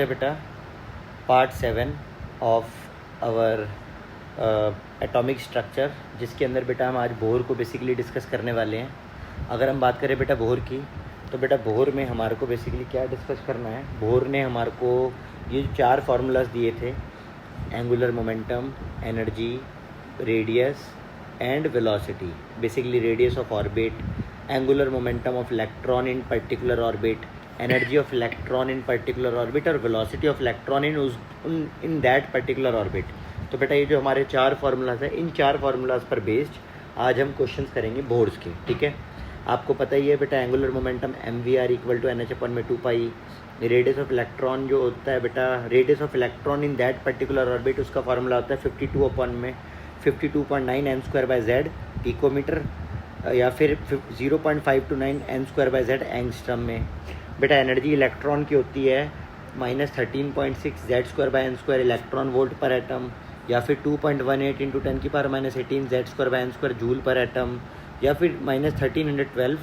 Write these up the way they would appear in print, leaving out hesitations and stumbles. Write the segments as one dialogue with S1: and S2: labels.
S1: बेटा part 7 of our atomic structure, जिसके अंदर बेटा हम आज बोर को बेसिकली डिस्कस करने वाले हैं। अगर हम बात करें बेटा बोर की, तो बेटा बोर में हमारे को बेसिकली क्या डिस्कस करना है। बोर ने हमारे को ये 4 फार्मूलाज दिए थे: angular momentum, energy, radius and velocity. Basically radius of orbit, angular momentum of electron in particular orbit, energy of electron in particular orbit और velocity of electron in that particular orbit. तो बेटा ये जो हमारे 4 formulas हैं, इन 4 formulas पर based आज हम क्वेश्चंस करेंगे बोर्ड्स के। ठीक है, आपको पता ही है बेटा angular momentum mvr equal to NH/2π। Radius of electron जो होता है बेटा, radius of electron in that particular orbit, उसका फार्मूला होता है 52/52.9 n²/z पिकोमीटर, या फिर 0.529 n²/z एंगस्ट्रम में। बेटा एनर्जी इलेक्ट्रॉन की होती है -13.6 z²/n² इलेक्ट्रॉन वोल्ट पर एटम, या फिर 2.18 × 10⁻18 z²/n² जूल पर एटम, या फिर -1312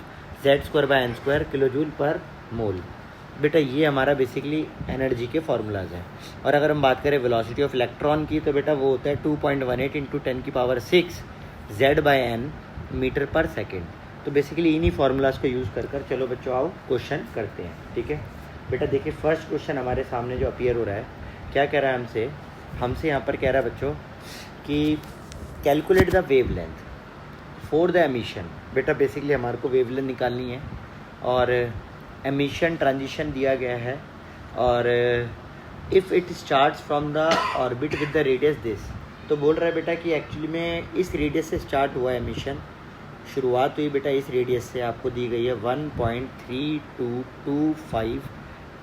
S1: z²/n² किलो जूल पर मोल। बेटा ये हमारा बेसिकली एनर्जी के फार्मूलाज हैं। और अगर हम बात करें वेलोसिटी ऑफ इलेक्ट्रॉन की, तो बेटा वो होता है 2.18 × 10⁻6 z/n मीटर पर सेकेंड। तो बेसिकली इन्हीं फार्मूलाज को यूज़ कर चलो बच्चों आओ क्वेश्चन करते हैं। ठीक है बेटा, देखिए फर्स्ट क्वेश्चन हमारे सामने जो अपीयर हो रहा है, क्या कह रहा है हमसे यहाँ पर कह रहा है बच्चों कि calculate the wave length for the emission. बेटा बेसिकली हमारे को वेव लेंथ निकालनी है और एमिशन ट्रांजिशन दिया गया है, और if it starts from the orbit with the radius this. तो बोल रहा है बेटा कि एक्चुअली में इस रेडियस से स्टार्ट हुआ एमिशन, शुरुआत हुई बेटा इस रेडियस से, आपको दी गई है 1.3225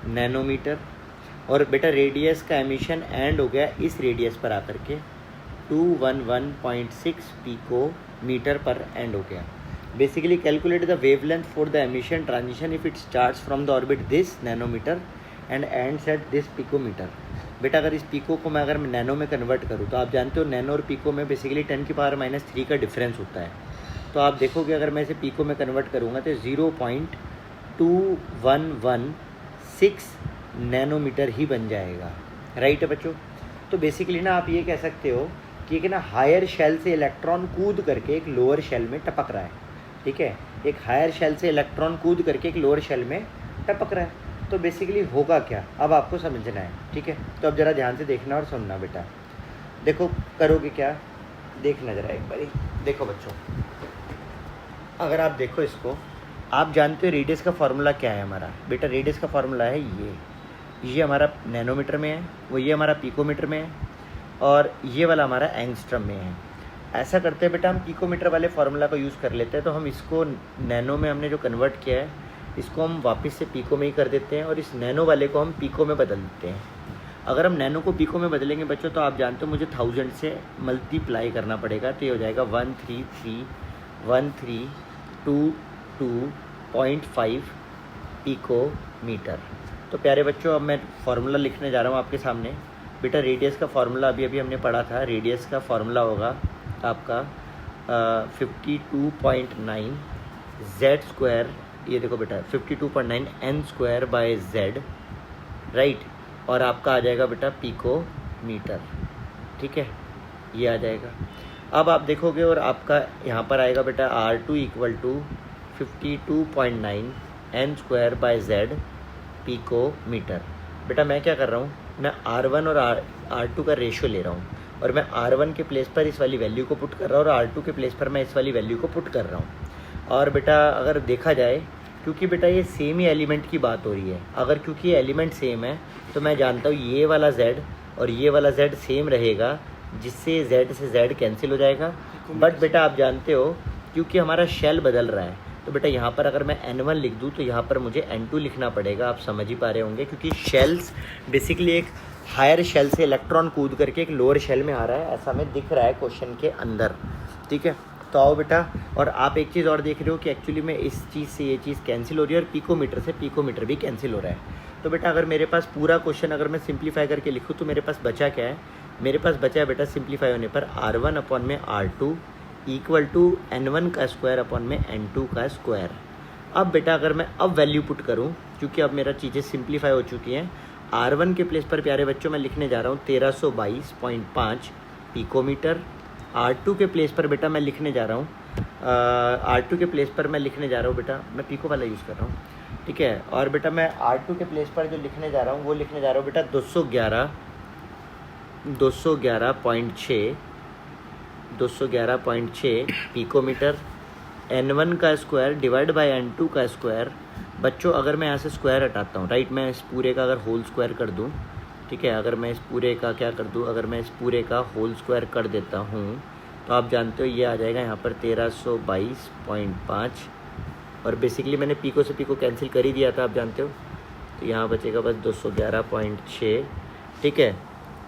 S1: नैनोमीटर, और बेटा रेडियस का एमिशन एंड हो गया इस रेडियस पर आकर के 211.6 पिकोमीटर पर एंड हो गया। Basically calculate the wavelength for the emission transition if it starts from the orbit this nanometre and ends at this picometre. बेटा अगर इस पिको को मैं नैनो में कन्वर्ट करूँ, तो आप जानते हो नैनो और पिको में बेसिकली 10⁻³ का डिफरेंस होता है। तो आप देखोगे अगर मैं इसे पिको में कन्वर्ट करूँगा तो 0.2116 नैनोमीटर ही बन जाएगा। राइट है बच्चों। तो बेसिकली ना आप ये कह सकते हो कि एक ना हायर शेल से इलेक्ट्रॉन कूद करके एक लोअर शेल में टपक रहा है। ठीक है, एक हायर शेल से इलेक्ट्रॉन कूद करके एक लोअर शेल में टपक रहा है। तो बेसिकली होगा क्या, अब आपको समझना है। ठीक है, तो अब ज़रा ध्यान से देखना और सुनना बेटा। देखो करोगे क्या, देखना ज़रा एक बारी। देखो बच्चों, अगर आप देखो इसको, आप जानते हो रेडियस का फार्मूला क्या है हमारा। बेटा रेडियस का फार्मूला है ये हमारा नैनोमीटर में है, वो ये हमारा पिकोमीटर में है, और ये वाला हमारा एंगस्ट्रम में है। ऐसा करते हैं बेटा, हम पिकोमीटर वाले फार्मूला को यूज़ कर लेते हैं। तो हम इसको नैनो में हमने जो कन्वर्ट किया है, इसको हम वापस से पिको में ही कर देते हैं, और इस नैनो वाले को हम पिको में बदल देते हैं। अगर हम नैनो को पिको में बदलेंगे बच्चों, तो आप जानते हो मुझे 1000 से मल्टीप्लाई करना पड़ेगा। तो ये हो जाएगा 1331322.5 पिकोमीटर। तो प्यारे बच्चों, अब मैं फार्मूला लिखने जा रहा हूँ आपके सामने। बेटा रेडियस का फार्मूला अभी हमने पढ़ा था। रेडियस का फार्मूला होगा आपका 52.9 z²। ये देखो बेटा 52.9 n²/z, राइट। और आपका आ जाएगा बेटा पिकोमीटर। ठीक है, ये आ जाएगा। अब आप देखोगे और आपका यहाँ पर आएगा बेटा R2 equal to 52.9 n²/z picometre. बेटा मैं क्या कर रहा हूँ, मैं R1 और R2 का रेशियो ले रहा हूँ, और मैं R1 के प्लेस पर इस वाली वैल्यू को पुट कर रहा हूँ, और R2 के प्लेस पर मैं इस वाली वैल्यू को पुट कर रहा हूँ। और बेटा अगर देखा जाए, क्योंकि बेटा ये सेम ही एलिमेंट की बात हो रही है, अगर क्योंकि ये एलिमेंट सेम है, तो मैं जानता हूँ ये वाला Z और ये वाला Z सेम रहेगा, जिससे Z से Z कैंसिल हो जाएगा। बट बेटा आप जानते हो क्योंकि हमारा शेल बदल रहा है, तो बेटा यहाँ पर अगर मैं N1 लिख दूँ, तो यहाँ पर मुझे N2 लिखना पड़ेगा। आप समझ ही पा रहे होंगे, क्योंकि शेल्स बेसिकली एक हायर शेल से इलेक्ट्रॉन कूद करके एक लोअर शेल में आ रहा है, ऐसा हमें दिख रहा है क्वेश्चन के अंदर। ठीक है, तो आओ बेटा, और आप एक चीज़ और देख रहे हो कि एक्चुअली में इस चीज़ से ये चीज़ कैंसिल हो रही है, और पिकोमीटर से पिकोमीटर भी कैंसिल हो रहा है। तो बेटा अगर मेरे पास पूरा क्वेश्चन अगर मैं सिंप्लीफाई करके लिखूँ, तो मेरे पास बचा क्या है, मेरे पास बचा है बेटा सिंप्लीफाई होने पर R1/R2 इक्वल टू N1 का स्क्वायर अपॉन में N2 का स्क्वायर। अब बेटा अगर मैं अब वैल्यू पुट करूँ, क्योंकि अब मेरा चीज़ें सिंप्लीफाई हो चुकी हैं, R1 के प्लेस पर प्यारे बच्चों मैं लिखने जा रहा हूँ 1322.5 पिकोमीटर। R2 के प्लेस पर बेटा मैं लिखने जा रहा हूँ R2 के प्लेस पर मैं लिखने जा रहा हूँ बेटा, मैं पिको वाला यूज़ कर रहा हूँ, ठीक है। और बेटा मैं R2 के प्लेस पर जो लिखने जा रहा हूँ वो लिखने जा रहा हूँ बेटा 211.6 पिकोमीटर। N1 का स्क्वायर डिवाइड बाय N2 का स्क्वायर। बच्चों अगर मैं यहाँ से स्क्वायर हटाता हूँ, राइट, मैं इस पूरे का अगर होल स्क्वायर कर दूँ, ठीक है, अगर मैं इस पूरे का क्या कर दूँ, अगर मैं इस पूरे का होल स्क्वायर कर देता हूँ तो आप जानते हो ये आ जाएगा यहाँ पर 1322.5, और बेसिकली मैंने पिको से पिको कैंसिल कर ही दिया था, आप जानते हो, तो यहाँ बचेगा बस 211.6, ठीक है।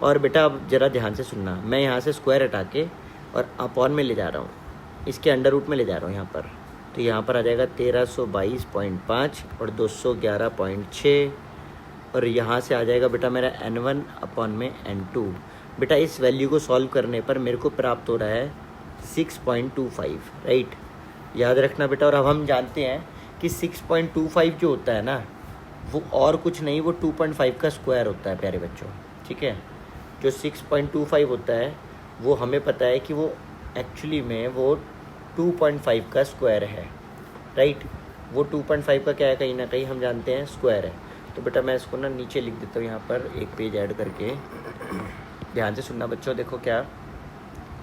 S1: और बेटा अब ज़रा ध्यान से सुनना, मैं यहाँ से स्क्वायर हटा के और अपॉन में ले जा रहा हूँ, इसके अंडर रूट में ले जा रहा हूँ यहाँ पर, तो यहाँ पर आ जाएगा 1322.5 और 211.6, और यहाँ से आ जाएगा बेटा मेरा N1 अपॉन में N2। बेटा इस वैल्यू को सॉल्व करने पर मेरे को प्राप्त हो रहा है 6.25, राइट, याद रखना बेटा। और अब हम जानते हैं कि 6.25 जो होता है ना वो और कुछ नहीं, वो 2.5 का स्क्वायर होता है प्यारे बच्चों, ठीक है। जो 6.25 होता है वो हमें पता है कि वो एक्चुअली में वो 2.5 का स्क्वायर है, राइट, वो 2.5 का क्या है, कहीं ना कहीं हम जानते हैं स्क्वायर है। तो बेटा मैं इसको ना नीचे लिख देता हूँ यहाँ पर एक पेज ऐड करके, ध्यान से सुनना बच्चों। देखो क्या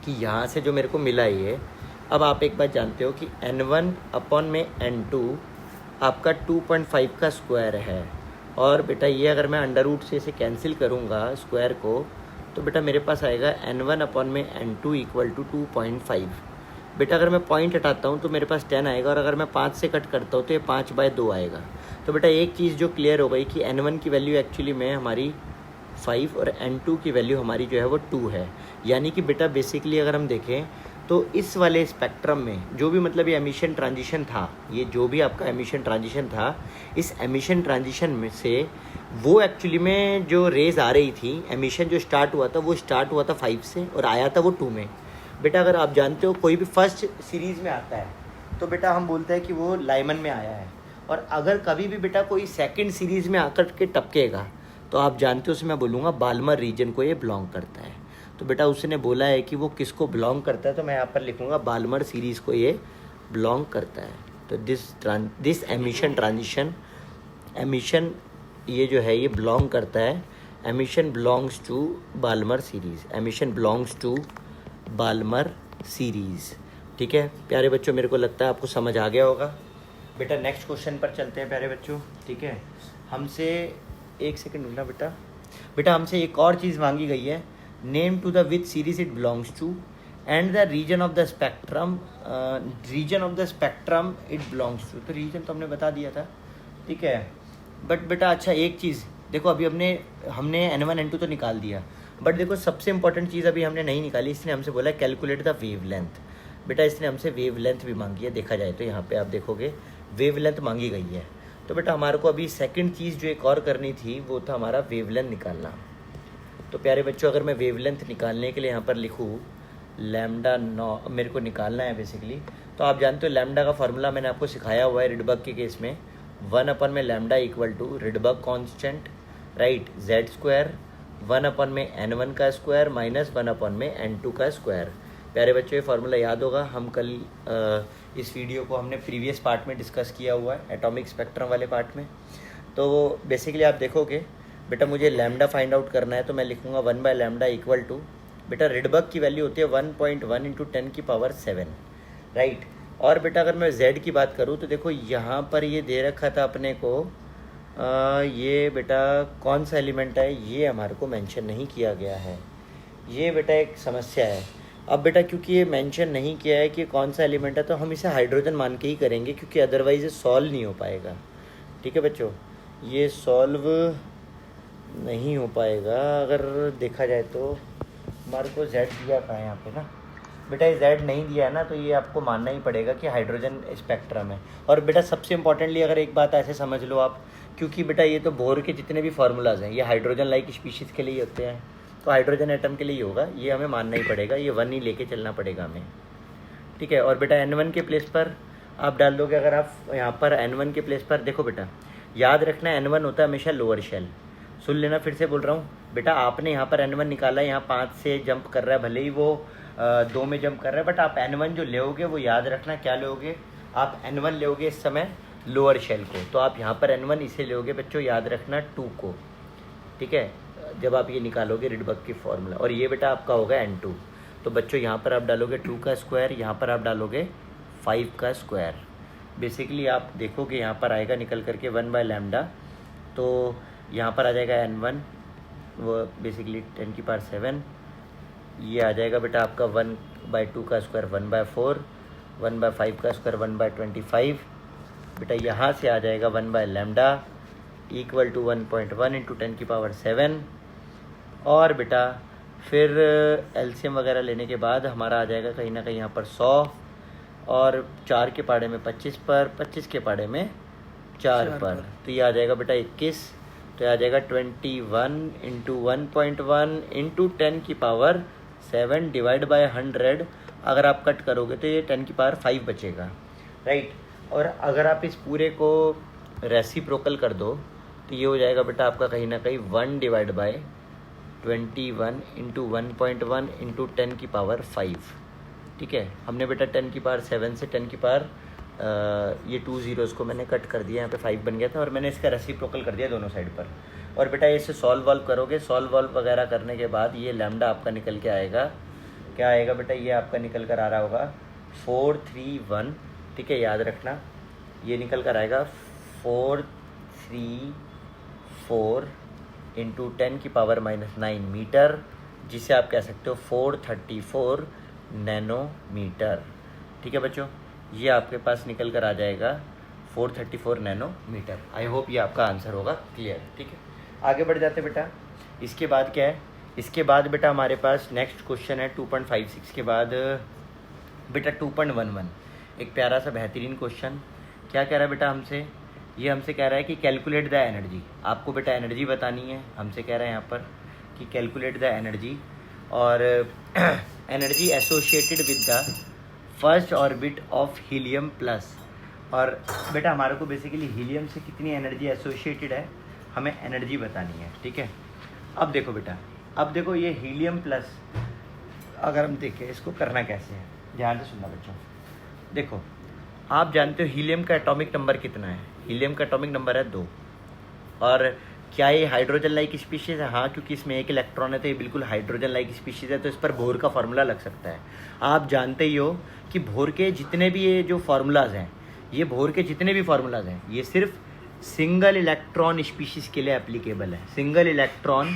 S1: कि यहाँ से जो मेरे को मिला ये, अब आप एक बात जानते हो कि N1 अपॉन में N2 आपका 2.5 का स्क्वायर है, और बेटा ये अगर मैं अंडर रूट से इसे कैंसिल करूँगा स्क्वायर को, तो बेटा मेरे पास आएगा N1 अपॉन में N2 इक्वल टू 2.5। बेटा अगर मैं पॉइंट हटाता हूँ तो मेरे पास 10 आएगा, और अगर मैं 5 से कट करता हूँ तो ये 5/2 आएगा। तो बेटा एक चीज़ जो क्लियर हो गई कि N1 की वैल्यू एक्चुअली में हमारी 5 और N2 की वैल्यू हमारी जो है वो 2 है। यानी कि बेटा बेसिकली अगर हम देखें तो इस वाले स्पेक्ट्रम में जो भी मतलब ये एमिशन ट्रांजिशन था, ये जो भी आपका एमिशन ट्रांजिशन था, इस एमिशन ट्रांजिशन में से वो एक्चुअली में जो रेज आ रही थी, एमिशन जो स्टार्ट हुआ था वो स्टार्ट हुआ था 5 से और आया था वो 2 में। बेटा अगर आप जानते हो कोई भी फर्स्ट सीरीज़ में आता है तो बेटा हम बोलते हैं कि वो लाइमन में आया है, और अगर कभी भी बेटा कोई सेकंड सीरीज़ में आकर के टपकेगा तो आप जानते हो उसे मैं बोलूँगा बाल्मर रीजन को ये बिलोंग करता है। तो बेटा उसने बोला है कि वो किसको बिलोंग करता है, तो मैं यहाँ पर लिखूँगा बाल्मर सीरीज़ को ये बिलोंग करता है। तो दिस एमिशन ट्रांजिशन, एमिशन ये जो है ये बिलोंग करता है, emission belongs to Balmer series, emission belongs to Balmer series, ठीक है प्यारे बच्चों। मेरे को लगता है आपको समझ आ गया होगा। बेटा नेक्स्ट क्वेश्चन पर चलते हैं प्यारे बच्चों, ठीक है। हमसे एक सेकंड रुकना बेटा। बेटा हमसे एक और चीज़ मांगी गई है, name to the which series it belongs to and the region of the spectrum, region of the spectrum it belongs to. तो रीजन तो हमने बता दिया था, ठीक है। बट बेटा अच्छा एक चीज़ देखो, अभी हमने N1 N2 तो निकाल दिया, बट देखो सबसे इंपॉर्टेंट चीज़ अभी हमने नहीं निकाली। इसने हमसे बोला कैलकुलेट द वेव लेंथ। बेटा इसने हमसे वेव लेंथ भी मांगी है, देखा जाए तो यहाँ पे आप देखोगे वेव लेंथ मांगी गई है। तो बेटा हमारे को अभी सेकंड चीज़ जो एक और करनी थी वो था हमारा वेव लेंथ निकालना। तो प्यारे बच्चों अगर मैं वेव लेंथ निकालने के लिए यहाँ पर लिखूँ लैम्डा नॉ, मेरे को निकालना है बेसिकली, तो आप जानते हो लैम्डा का फार्मूला मैंने आपको सिखाया हुआ है रिडबर्ग के केस में, 1 अपन में lambda equal to Rydberg constant, right, Z square 1 अपन में N1 का स्क्वायर माइनस 1 अपन में N2 का स्क्वायर। प्यारे बच्चों ये फार्मूला याद होगा, हम कल इस वीडियो को हमने प्रीवियस पार्ट में डिस्कस किया हुआ है, एटॉमिक स्पेक्ट्रम वाले पार्ट में। तो बेसिकली आप देखोगे बेटा मुझे लैम्डा फाइंड आउट करना है, तो मैं लिखूँगा 1 बाय लैम्डा इक्वल टू, बेटा रिडबर्ग की वैल्यू होती है 1.1 इंटू 10⁻7, राइट। और बेटा अगर मैं Z की बात करूँ तो देखो यहाँ पर ये दे रखा था अपने को, ये बेटा कौन सा एलिमेंट है ये हमारे को मेंशन नहीं किया गया है, ये बेटा एक समस्या है। अब बेटा क्योंकि ये मेंशन नहीं किया है कि कौन सा एलिमेंट है, तो हम इसे हाइड्रोजन मान के ही करेंगे, क्योंकि अदरवाइज ये सॉल्व नहीं हो पाएगा, ठीक है बच्चों, ये सॉल्व नहीं हो पाएगा। अगर देखा जाए तो हमारे को Z दिया था यहाँ पे ना, बेटा ये Z नहीं दिया है ना, तो ये आपको मानना ही पड़ेगा कि हाइड्रोजन स्पेक्ट्रम है। और बेटा सबसे इंपॉर्टेंटली अगर एक बात ऐसे समझ लो आप, क्योंकि बेटा ये तो बोर के जितने भी फार्मूलाज हैं ये हाइड्रोजन लाइक स्पीशीज़ के लिए होते हैं, तो हाइड्रोजन एटम के लिए होगा, ये हमें मानना ही पड़ेगा, ये 1 ही लेके चलना पड़ेगा हमें, ठीक है। और बेटा N1 के प्लेस पर आप डाल दोगे, अगर आप यहाँ पर N1 के प्लेस पर देखो बेटा याद रखना N1 होता है हमेशा लोअर शेल, सुन लेना, फिर से बोल रहा हूँ बेटा, आपने यहाँ पर N1 निकाला, यहाँ 5 से जंप कर रहा है, भले ही वो 2 में जंप कर रहा है, बट आप N1 जो लोगे वो याद रखना क्या लोगे, आप N1 लोगे इस समय लोअर शेल को, तो आप यहाँ पर N1 इसे लोगे बच्चों, याद रखना 2 को, ठीक है, जब आप ये निकालोगे रिडबर्ग की फॉर्मूला, और ये बेटा आपका होगा N2। तो बच्चों यहाँ पर आप डालोगे 2 का स्क्वायर, यहाँ पर आप डालोगे 5 का स्क्वायर, बेसिकली आप देखोगे यहाँ पर आएगा निकल करके 1/λ, तो यहाँ पर आ जाएगा N1 वो बेसिकली 10⁷, ये आ जाएगा बेटा आपका 1/2 का स्क्वायर 1/4, 1/5 का स्क्वायर 1/25, बेटा यहाँ से आ जाएगा 1/λ इक्वल टू 1.1 इंटू 10⁷, और बेटा फिर एलसीएम वगैरह लेने के बाद हमारा आ जाएगा कहीं ना कहीं यहाँ पर 100, और 4 के पाड़े में 25 पर, 25 के पाड़े में 4 पर, तो ये आ जाएगा बेटा 21, तो ये आ जाएगा 21 इंटू 1.1 इंटू 10⁷ डिवाइड बाय 100, अगर आप कट करोगे तो ये 10⁵ बचेगा, राइट। और अगर आप इस पूरे को रेसिप्रोकल कर दो तो ये हो जाएगा बेटा आपका कहीं ना कहीं 1 डिवाइड बाय 21 इंटू 1.1 इंटू 10⁵, ठीक है। हमने बेटा 10⁷ से 10⁵ ये 2 zeros को मैंने कट कर दिया, यहाँ पे 5 बन गया था, और मैंने इसका रेसिप्रोकल कर दिया दोनों साइड पर, और बेटा इसे सॉल्व वॉल्व करोगे, सॉल्व वॉल्व वगैरह करने के बाद ये लैम्डा आपका निकल के आएगा, क्या आएगा बेटा, ये आपका निकल कर आ रहा होगा 431, ठीक है, याद रखना ये निकल कर आएगा 434 इंटू 10⁻⁹ मीटर, जिसे आप कह सकते हो 434 नैनोमीटर, ठीक है बच्चों, ये आपके पास निकल कर आ जाएगा 434 नैनोमीटर। आई होप ये आपका आंसर होगा क्लियर, ठीक है। आगे बढ़ जाते बेटा, इसके बाद क्या है, इसके बाद बेटा हमारे पास नेक्स्ट क्वेश्चन है 2.56 के बाद बेटा 2.11, एक प्यारा सा बेहतरीन क्वेश्चन। क्या कह रहा है बेटा हमसे, ये हमसे कह रहा है कि कैलकुलेट द एनर्जी, आपको बेटा एनर्जी बतानी है, हमसे कह रहा है यहाँ पर कि कैलकुलेट द एनर्जी, और energy associated with the first orbit of helium plus, और बेटा हमारे को बेसिकली हीलियम से कितनी एनर्जी एसोसिएटेड है हमें एनर्जी बतानी है, ठीक है। अब देखो बेटा, अब देखो ये हीलियम प्लस, अगर हम देखें इसको करना कैसे है, ध्यान से सुनना बच्चों। देखो आप जानते हो हीलियम का एटॉमिक नंबर कितना है, हीलियम का एटॉमिक नंबर है 2, और क्या ये हाइड्रोजन लाइक स्पीशीज़ है, हाँ, क्योंकि इसमें एक इलेक्ट्रॉन है तो ये बिल्कुल हाइड्रोजन लाइक स्पीशीज़ है, तो इस पर बोर का फार्मूला लग सकता है। आप जानते ही हो कि बोर के जितने भी ये जो फार्मूलाज हैं, ये बोर के जितने भी फार्मूलाज हैं, ये सिर्फ सिंगल इलेक्ट्रॉन स्पीशीज़ के लिए एप्लीकेबल है, सिंगल इलेक्ट्रॉन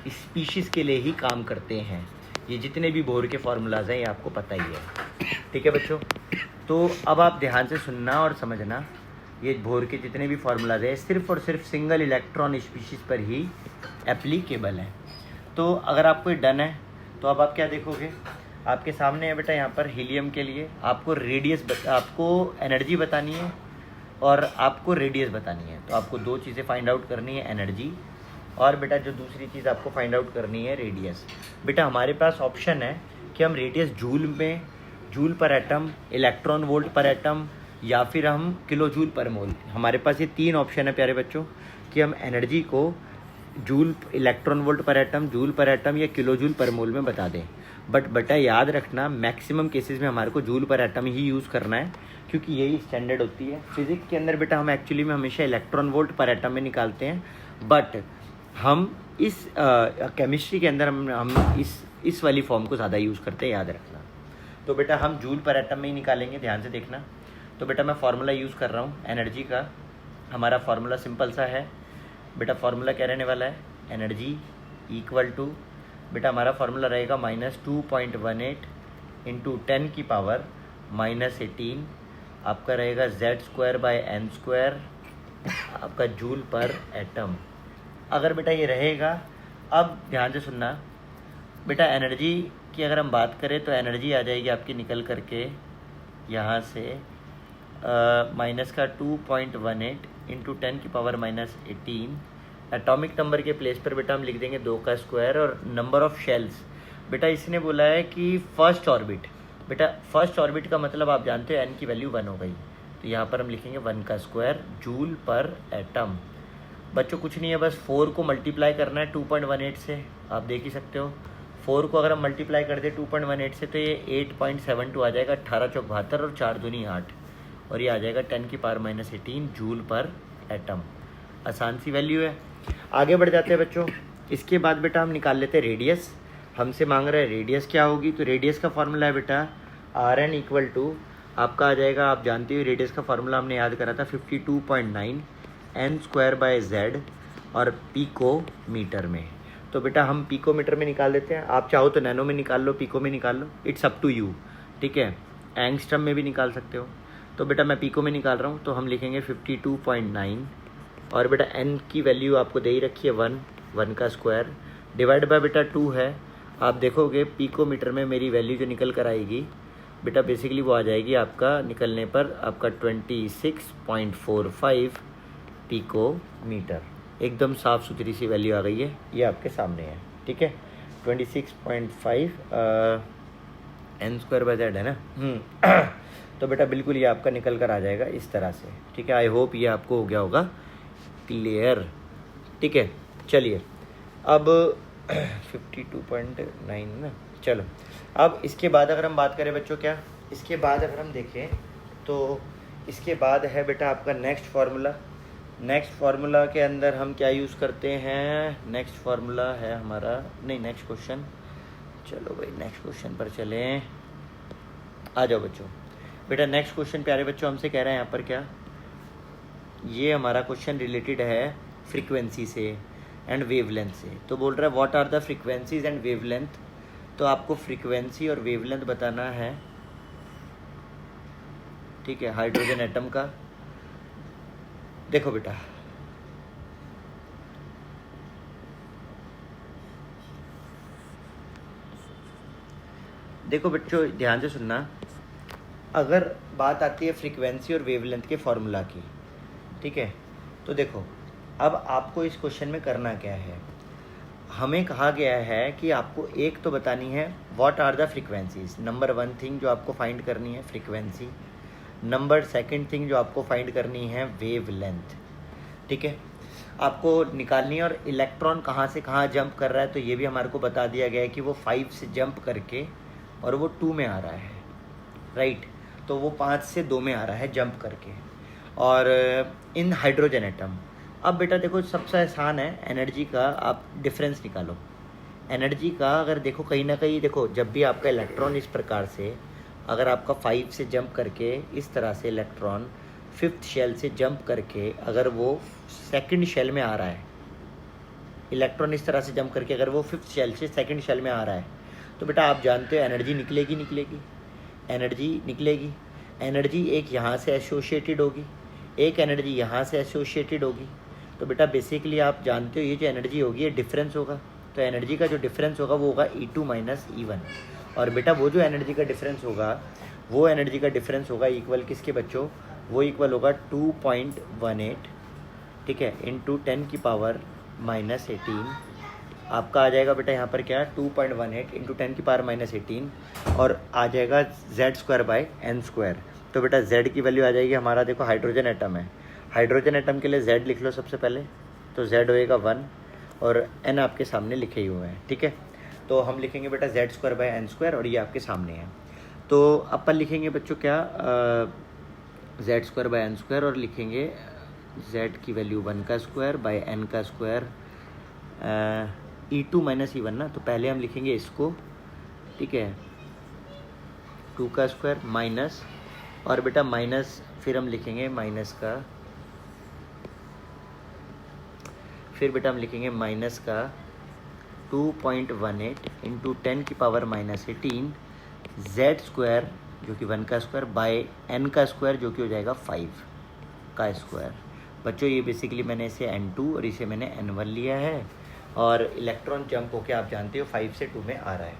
S1: स्पीशीज़ के लिए ही काम करते हैं, ये जितने भी बोर के फार्मूलाज हैं, ये आपको पता ही है, ठीक है बच्चों। तो अब आप ध्यान से सुनना और समझना, ये बोर के जितने भी फार्मूलाज हैं सिर्फ और सिर्फ सिंगल इलेक्ट्रॉन स्पीशीज़ पर ही एप्लीकेबल हैं। तो अगर आपको डन है तो अब आप क्या देखोगे, आपके सामने है बेटा यहाँ पर हीलियम के लिए आपको आपको एनर्जी बतानी है और आपको रेडियस बतानी है, तो आपको 2 चीज़ें फाइंड आउट करनी है, एनर्जी और बेटा जो दूसरी चीज़ आपको फाइंड आउट करनी है रेडियस। बेटा हमारे पास ऑप्शन है कि हम रेडियस जूल पर एटम, इलेक्ट्रॉन वोल्ट पर एटम, या फिर हम किलो जूल पर मोल, हमारे पास ये 3 ऑप्शन है प्यारे बच्चों कि हम एनर्जी को जूल, इलेक्ट्रॉन वोल्ट पर एटम, जूल पर एटम या किलो जूल पर मोल में बता दें। बट बेटा याद रखना मैक्सिमम केसेस में हमारे को जूल पर एटम ही यूज़ करना है, क्योंकि यही स्टैंडर्ड होती है। फिजिक्स के अंदर बेटा हम एक्चुअली में हमेशा इलेक्ट्रॉन वोल्ट पर एटम में निकालते हैं, बट हम इस केमिस्ट्री के अंदर हम इस वाली फॉर्म को ज़्यादा यूज़ करते हैं, याद रखना। तो बेटा हम जूल पर एटम में ही निकालेंगे, ध्यान से देखना। तो बेटा मैं फार्मूला यूज़ कर रहा हूँ एनर्जी का, हमारा फार्मूला सिंपल सा है बेटा, फार्मूला क्या रहने वाला है, एनर्जी इक्वल टू बेटा हमारा फार्मूला रहेगा -2.18 इंटू 10⁻⁻18 आपका रहेगा Z²/n² आपका जूल पर एटम। अगर बेटा ये रहेगा, अब ध्यान से सुनना बेटा, एनर्जी की अगर हम बात करें तो एनर्जी आ जाएगी आपकी निकल करके यहाँ से -2.18 इंटू 10⁻⁻18। एटॉमिक नंबर के प्लेस पर बेटा हम लिख देंगे 2 का स्क्वायर, और नंबर ऑफ़ शेल्स बेटा इसने बोला है कि फर्स्ट ऑर्बिट, बेटा फर्स्ट ऑर्बिट का मतलब आप जानते हो n की वैल्यू 1 हो गई, तो यहाँ पर हम लिखेंगे 1 का स्क्वायर जूल पर एटम। बच्चों कुछ नहीं है, बस 4 को मल्टीप्लाई करना है 2.18 से, आप देख ही सकते हो। 4 को अगर हम मल्टीप्लाई कर दे 2.18 से तो ये 8.72 आ जाएगा, 18 चौक 72 और 4 दूनी 8, और ये आ जाएगा 10⁻⁻18 जूल पर एटम। आसान सी वैल्यू है। आगे बढ़ जाते हैं बच्चों। इसके बाद बेटा हम निकाल लेते हैं रेडियस। हमसे मांग रहा है रेडियस क्या होगी, तो रेडियस का फॉर्मूला है बेटा Rn इक्वल टू आपका आ जाएगा, आप जानते हो रेडियस का फार्मूला हमने याद करा था 52.9 n²/z और पीको मीटर में। तो बेटा हम पीको मीटर में निकाल देते हैं, आप चाहो तो नैनो में निकाल लो, पीको में निकाल लो, इट्स अप टू यू, ठीक है। एंगस्ट्रम में भी निकाल सकते हो। तो बेटा मैं पीको में निकाल रहा हूँ, तो हम लिखेंगे 52.9 और बेटा n की वैल्यू आपको दे ही रखी है 1 का स्क्वायर डिवाइड बाय बेटा 2 है। आप देखोगे पीको मीटर में मेरी वैल्यू जो निकल कर आएगी बेटा बेसिकली वो आ जाएगी आपका निकलने पर आपका 26.45 पीको मीटर। एकदम साफ़ सुथरी सी वैल्यू आ गई है, ये आपके सामने है, ठीक है। 26.5 n²/z है ना। तो बेटा बिल्कुल ये आपका निकल कर आ जाएगा इस तरह से, ठीक है। आई होप ये आपको हो गया होगा क्लियर, ठीक है। चलिए अब 52.9 ना, चलो अब इसके बाद अगर हम बात करें बच्चों, क्या इसके बाद अगर हम देखें तो इसके बाद है बेटा आपका नेक्स्ट फार्मूला। नेक्स्ट फार्मूला के अंदर हम क्या यूज़ करते हैं, नेक्स्ट फार्मूला है हमारा, नहीं नेक्स्ट क्वेश्चन, चलो भाई नेक्स्ट क्वेश्चन पर चलें, आ जाओ बच्चों। बेटा नेक्स्ट क्वेश्चन प्यारे बच्चों हमसे कह रहे हैं यहाँ पर क्या, ये हमारा क्वेश्चन रिलेटेड है फ्रीक्वेंसी से एंड वेवलेंथ से। तो बोल रहा है what are the frequencies and wavelength. तो आपको फ्रीक्वेंसी और वेवलेंथ बताना है, ठीक है, हाइड्रोजन एटम का। देखो बेटा देखो बच्चों ध्यान से सुनना, अगर बात आती है फ्रीक्वेंसी और वेवलेंथ के फॉर्मूला की, ठीक है, तो देखो अब आपको इस क्वेश्चन में करना क्या है, हमें कहा गया है कि आपको एक तो बतानी है what are the frequencies, number 1 thing जो आपको फाइंड करनी है फ्रीक्वेंसी, नंबर 2 थिंग जो आपको फाइंड करनी है वेवलेंथ, ठीक है, आपको निकालनी है। और इलेक्ट्रॉन कहाँ से कहाँ जंप कर रहा है तो ये भी हमारे को बता दिया गया है कि वो 5 से जंप करके और वो 2 में आ रहा है, राइट। तो वो 5 से 2 में आ रहा है जंप करके, और इन हाइड्रोजन एटम। अब बेटा देखो सबसे आसान है एनर्जी का, आप डिफरेंस निकालो एनर्जी का। अगर देखो कहीं ना कहीं देखो जब भी आपका इलेक्ट्रॉन इस प्रकार से, अगर आपका 5 से जंप करके इस तरह से इलेक्ट्रॉन 5th शेल से जंप करके अगर वो 2nd शेल में आ रहा है, इलेक्ट्रॉन इस तरह से जंप करके अगर वो 5th शेल से 2nd शेल में आ रहा है, तो बेटा आप जानते हो एनर्जी निकलेगी एनर्जी निकलेगी। एनर्जी एक यहाँ से एसोसिएटेड होगी, एक एनर्जी यहाँ से एसोसिएटेड होगी। तो बेटा बेसिकली आप जानते हो ये जो एनर्जी होगी ये डिफरेंस होगा। तो एनर्जी का जो डिफरेंस होगा वो होगा E2 माइनस E1। और बेटा वो जो एनर्जी का डिफरेंस होगा वो एनर्जी का डिफरेंस होगा इक्वल किसके बच्चों, वो इक्वल होगा 2.18, ठीक है, इंटू 10⁻⁻18 आपका आ जाएगा बेटा यहाँ पर क्या 2.18 इंटू 10⁻⁻18 और आ जाएगा Z²/n²। तो बेटा Z की वैल्यू आ जाएगी हमारा, देखो हाइड्रोजन एटम है, हाइड्रोजन एटम के लिए Z लिख लो सबसे पहले, तो Z होएगा 1 और n आपके सामने लिखे ही हुए हैं, ठीक है। तो हम लिखेंगे बेटा Z²/n² और ये आपके सामने है। तो अपन लिखेंगे बच्चों क्या Z²/n² और लिखेंगे Z की वैल्यू 1 का स्क्वायर बाय n का स्क्वायर E2 माइनस E1 ना। तो पहले हम लिखेंगे इसको, ठीक है, 2 का स्क्वायर माइनस, और बेटा माइनस फिर हम लिखेंगे माइनस का, फिर बेटा हम लिखेंगे माइनस का 2.18 इंटू 10⁻⁻18 Z² जो कि 1 का स्क्वायर बाय n का स्क्वायर जो कि हो जाएगा 5 का स्क्वायर। बच्चों ये बेसिकली मैंने इसे n2 और इसे मैंने n1 लिया है, और इलेक्ट्रॉन जंप होके आप जानते हो 5 से 2 में आ रहा है।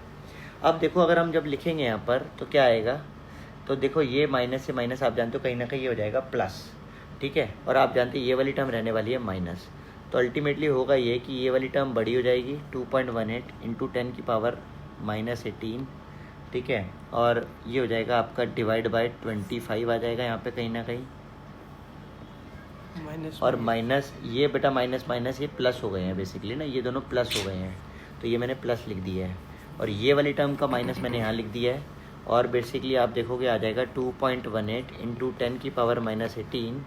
S1: अब देखो अगर हम जब लिखेंगे यहाँ पर तो क्या आएगा, तो देखो ये माइनस से माइनस आप जानते हो कहीं ना कहीं ये हो जाएगा प्लस, ठीक है, और आप जानते हो ये वाली टर्म रहने वाली है माइनस। तो अल्टीमेटली होगा ये कि ये वाली टर्म बड़ी हो जाएगी 2.18 इंटू 10⁻⁻18, ठीक है, और ये हो जाएगा आपका डिवाइड बाय 25 आ जाएगा यहाँ पे कहीं ना कहीं, और माइनस ये बेटा माइनस माइनस ये प्लस हो गए हैं बेसिकली ना, ये दोनों प्लस हो गए हैं, तो ये मैंने प्लस लिख दिया है, और ये वाली टर्म का माइनस मैंने यहाँ लिख दिया है, और बेसिकली आप देखोगे आ जाएगा 2.18 इंटू 10 की पावर -18,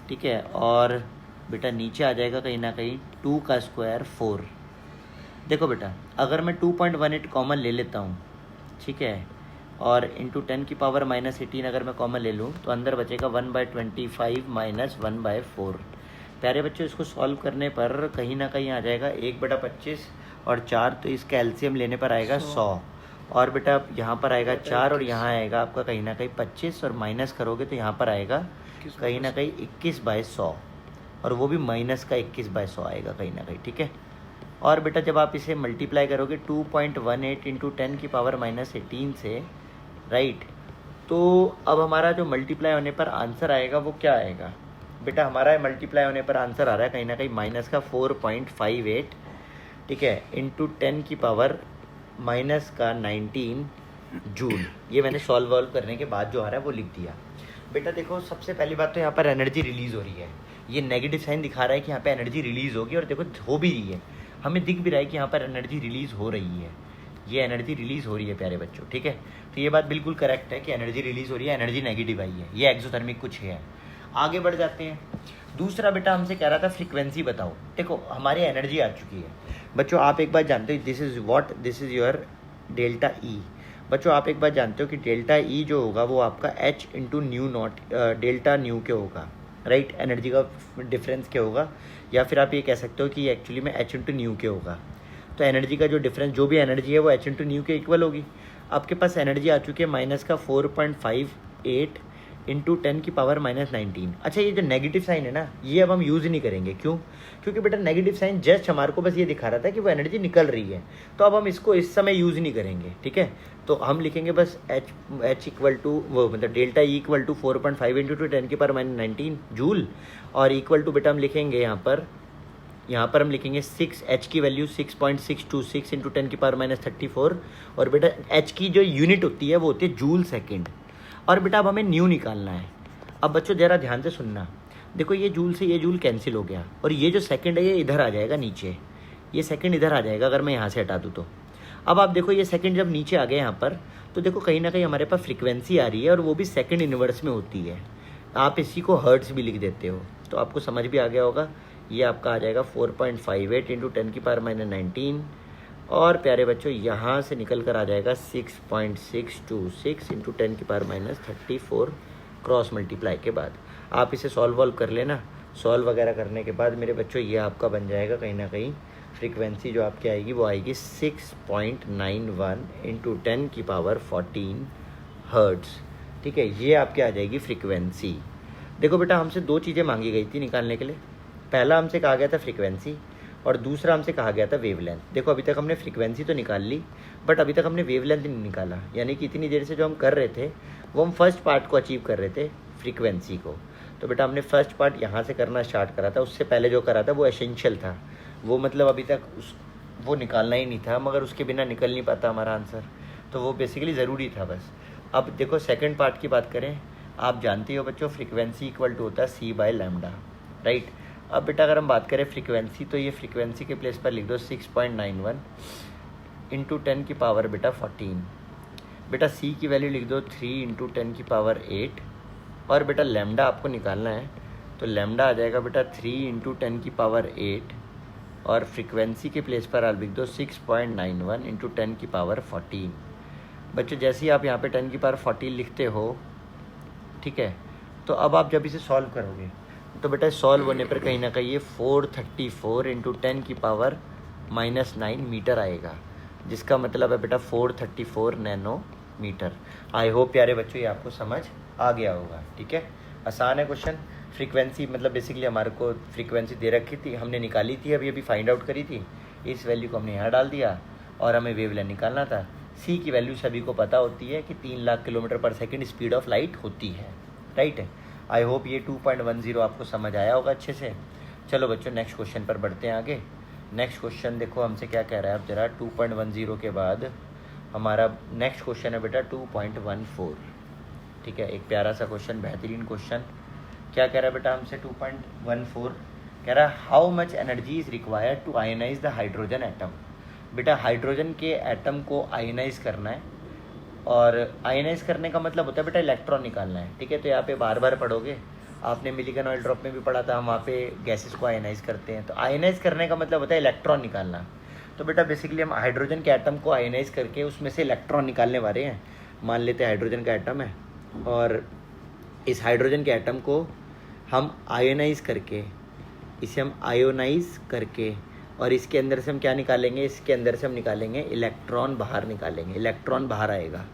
S1: ठीक है। और बेटा नीचे आ जाएगा कहीं ना कहीं 2 का स्क्वायर 4। देखो बेटा अगर मैं 2.18 कॉमन ले लेता हूँ, ठीक है, और इंटू 10 की पावर -18 अगर मैं कॉमन ले लूँ तो अंदर बचेगा 1/25 माइनस 1/4। प्यारे बच्चों इसको सॉल्व करने पर कहीं ना कहीं आ जाएगा 1/25 और 4, तो इसका एलसीएम लेने पर आएगा 100, और बेटा यहाँ पर आएगा 4 और यहाँ आएगा आपका कहीं ना कहीं 25, और माइनस करोगे तो यहाँ पर आएगा कहीं ना कहीं 21/100, और वो भी माइनस का 21/100 आएगा कहीं ना कहीं, ठीक है। और बेटा जब आप इसे मल्टीप्लाई करोगे 2.18 इंटू 10 की पावर -18 से, राइट, तो अब हमारा जो मल्टीप्लाई होने पर आंसर आएगा वो क्या आएगा बेटा, हमारा मल्टीप्लाई होने पर आंसर आ रहा है कहीं ना कहीं माइनस का 4.58, ठीक है, इंटू 10 की पावर माइनस का 19 जूल। ये मैंने सॉल्व वॉल्व करने के बाद जो आ रहा है वो लिख दिया। बेटा देखो सबसे पहली बात तो यहाँ पर एनर्जी रिलीज़ हो रही है, ये नेगेटिव साइन दिखा रहा है कि यहाँ पे एनर्जी रिलीज़ होगी, और देखो हो भी रही है, हमें दिख भी रहा है कि यहाँ पर एनर्जी रिलीज़ हो रही है, ये एनर्जी रिलीज़ हो रही है प्यारे बच्चों, ठीक है। तो ये बात बिल्कुल करेक्ट है कि एनर्जी रिलीज़ हो रही है, एनर्जी नेगेटिव आई है, ये एक्सोथर्मिक कुछ है। आगे बढ़ जाते हैं। दूसरा बेटा हमसे कह रहा था फ्रीक्वेंसी बताओ। देखो हमारी एनर्जी आ चुकी है बच्चों, आप एक बात जानते हो, this is your delta E. बच्चों आप एक बात जानते हो कि डेल्टा ई जो होगा वो आपका h into new not delta nu के होगा, राइट, एनर्जी का डिफरेंस क्या होगा, या फिर आप ये कह सकते हो कि एक्चुअली में h इंटू न्यू के होगा। तो एनर्जी का जो डिफरेंस जो भी एनर्जी है वो h इंटू न्यू के इक्वल होगी। आपके पास एनर्जी आ चुकी है माइनस का 4.58 इंटू 10 की पावर -19। अच्छा ये जो नेगेटिव साइन है ना, ये अब हम यूज़ नहीं करेंगे, क्यों? क्योंकि बेटा नेगेटिव साइन जस्ट हमारे को बस ये दिखा रहा था कि वो एनर्जी निकल रही है, तो अब हम इसको इस समय यूज़ नहीं करेंगे, ठीक है। तो हम लिखेंगे बस h इक्वल टू वो मतलब delta E equal to 4.5 into 10 की पावर -19 जूल, और इक्वल टू बेटा हम लिखेंगे यहाँ पर हम लिखेंगे 6, h की वैल्यू 6.626 इंटू 10 की पावर -34, और बेटा h की जो यूनिट होती है वो होती है जूल सेकेंड। और बेटा अब हमें न्यू निकालना है। अब बच्चों ज़रा ध्यान से सुनना, देखो ये जूल से ये जूल कैंसिल हो गया, और ये जो सेकंड है ये इधर आ जाएगा नीचे, ये सेकंड इधर आ जाएगा अगर मैं यहाँ से हटा दूँ तो। अब आप देखो ये सेकंड जब नीचे आ गए यहाँ पर, तो देखो कहीं ना कहीं हमारे पास फ्रीक्वेंसी आ रही है, और वो भी सेकंड इनवर्स में होती है। आप इसी को हर्ट्स भी लिख देते हो, तो आपको समझ भी आ गया होगा। ये आपका आ जाएगा 4.58 इंटू 10 की पावर -19, और प्यारे बच्चों यहाँ से निकल कर आ जाएगा 6.626 इंटू 10 की पावर -34 क्रॉस मल्टीप्लाई के बाद। आप इसे सॉल्व वॉल्व कर लेना, सॉल्व वगैरह करने के बाद मेरे बच्चों ये आपका बन जाएगा कहीं ना कहीं फ्रीक्वेंसी जो आपकी आएगी वो आएगी 6.91 इंटू 10 की पावर 14 हर्ट्स, ठीक है। ये आपकी आ जाएगी फ्रीक्वेंसी। देखो बेटा हमसे दो चीज़ें मांगी गई थी निकालने के लिए, पहला हमसे कहा गया था फ्रीक्वेंसी, और दूसरा हमसे कहा गया था वेवलेंथ। देखो अभी तक हमने फ्रीक्वेंसी तो निकाल ली, बट अभी तक हमने वेवलेंथ नहीं निकाला, यानी कि इतनी देर से जो हम कर रहे थे वो हम फर्स्ट पार्ट को अचीव कर रहे थे, फ्रीक्वेंसी को। तो बेटा हमने फर्स्ट पार्ट यहाँ से करना स्टार्ट करा था, उससे पहले जो करा था वो एसेंशियल था, वो मतलब अभी तक वो निकालना ही नहीं था, मगर उसके बिना निकल नहीं पाता हमारा आंसर, तो वो बेसिकली ज़रूरी था बस। अब देखो सेकेंड पार्ट की बात करें, आप जानते हो बच्चों फ्रीक्वेंसी इक्वल टू होता है c/λ, राइट। अब बेटा अगर हम बात करें फ्रीक्वेंसी, तो ये फ्रीक्वेंसी के प्लेस पर लिख दो 6.91 इंटू 10 की पावर बेटा 14। बेटा सी की वैल्यू लिख दो 3 इंटू 10 की पावर 8, और बेटा लैम्डा आपको निकालना है, तो लैम्डा आ जाएगा बेटा 3 इंटू 10 की पावर 8, और फ्रीक्वेंसी के प्लेस पर आप लिख दो 6.91 इंटू 10 की पावर 14। बच्चों जैसे ही आप यहाँ पे 10 की पावर 14 लिखते हो, ठीक है, तो अब आप जब इसे सॉल्व करोगे तो बेटा सॉल्व होने पर कहीं ना कहीं ये 434 इंटू 10 की पावर -9 मीटर आएगा, जिसका मतलब है बेटा 434 नैनोमीटर। आई होप प्यारे बच्चों ये आपको समझ आ गया होगा, ठीक है। आसान है क्वेश्चन। फ्रीक्वेंसी मतलब बेसिकली हमारे को फ्रीक्वेंसी दे रखी थी, हमने निकाली थी, अभी फाइंड आउट करी थी, इस वैल्यू को हमने यहाँ डाल दिया, और हमें वेवलेंथ निकालना था। सी की वैल्यू सभी को पता होती है कि 3 लाख किलोमीटर पर सेकेंड स्पीड ऑफ लाइट होती है, राइट है। आई होप ये 2.10 आपको समझ आया होगा अच्छे से। चलो बच्चों नेक्स्ट क्वेश्चन पर बढ़ते हैं आगे। नेक्स्ट क्वेश्चन देखो हमसे क्या कह रहा है अब जरा। 2.10 के बाद हमारा नेक्स्ट क्वेश्चन है बेटा 2.14, ठीक है। एक प्यारा सा क्वेश्चन, बेहतरीन क्वेश्चन, क्या कह रहा है बेटा हमसे 2.14 कह रहा है how much energy is required to ionise the hydrogen atom. बेटा हाइड्रोजन के एटम को आयनाइज करना है, और आयनाइज करने का मतलब होता है बेटा इलेक्ट्रॉन निकालना है। ठीक है, तो यहाँ पे बार बार पढ़ोगे, आपने मिलिगन ऑयल ड्रॉप में भी पढ़ा था, हम वहाँ पे गैसेस को आयनाइज करते हैं। तो आयनाइज करने का मतलब होता है इलेक्ट्रॉन निकालना। तो बेटा बेसिकली हम हाइड्रोजन के एटम को आयनाइज करके उसमें से इलेक्ट्रॉन निकालने वाले हैं। मान लेते हैं हाइड्रोजन का एटम है, और इस हाइड्रोजन के एटम को हम आयोनाइज करके, इसे हम आयोनाइज करके, और इसके अंदर से हम क्या निकालेंगे, इसके अंदर से हम निकालेंगे इलेक्ट्रॉन बाहर निकालेंगे, इलेक्ट्रॉन बाहर आएगा।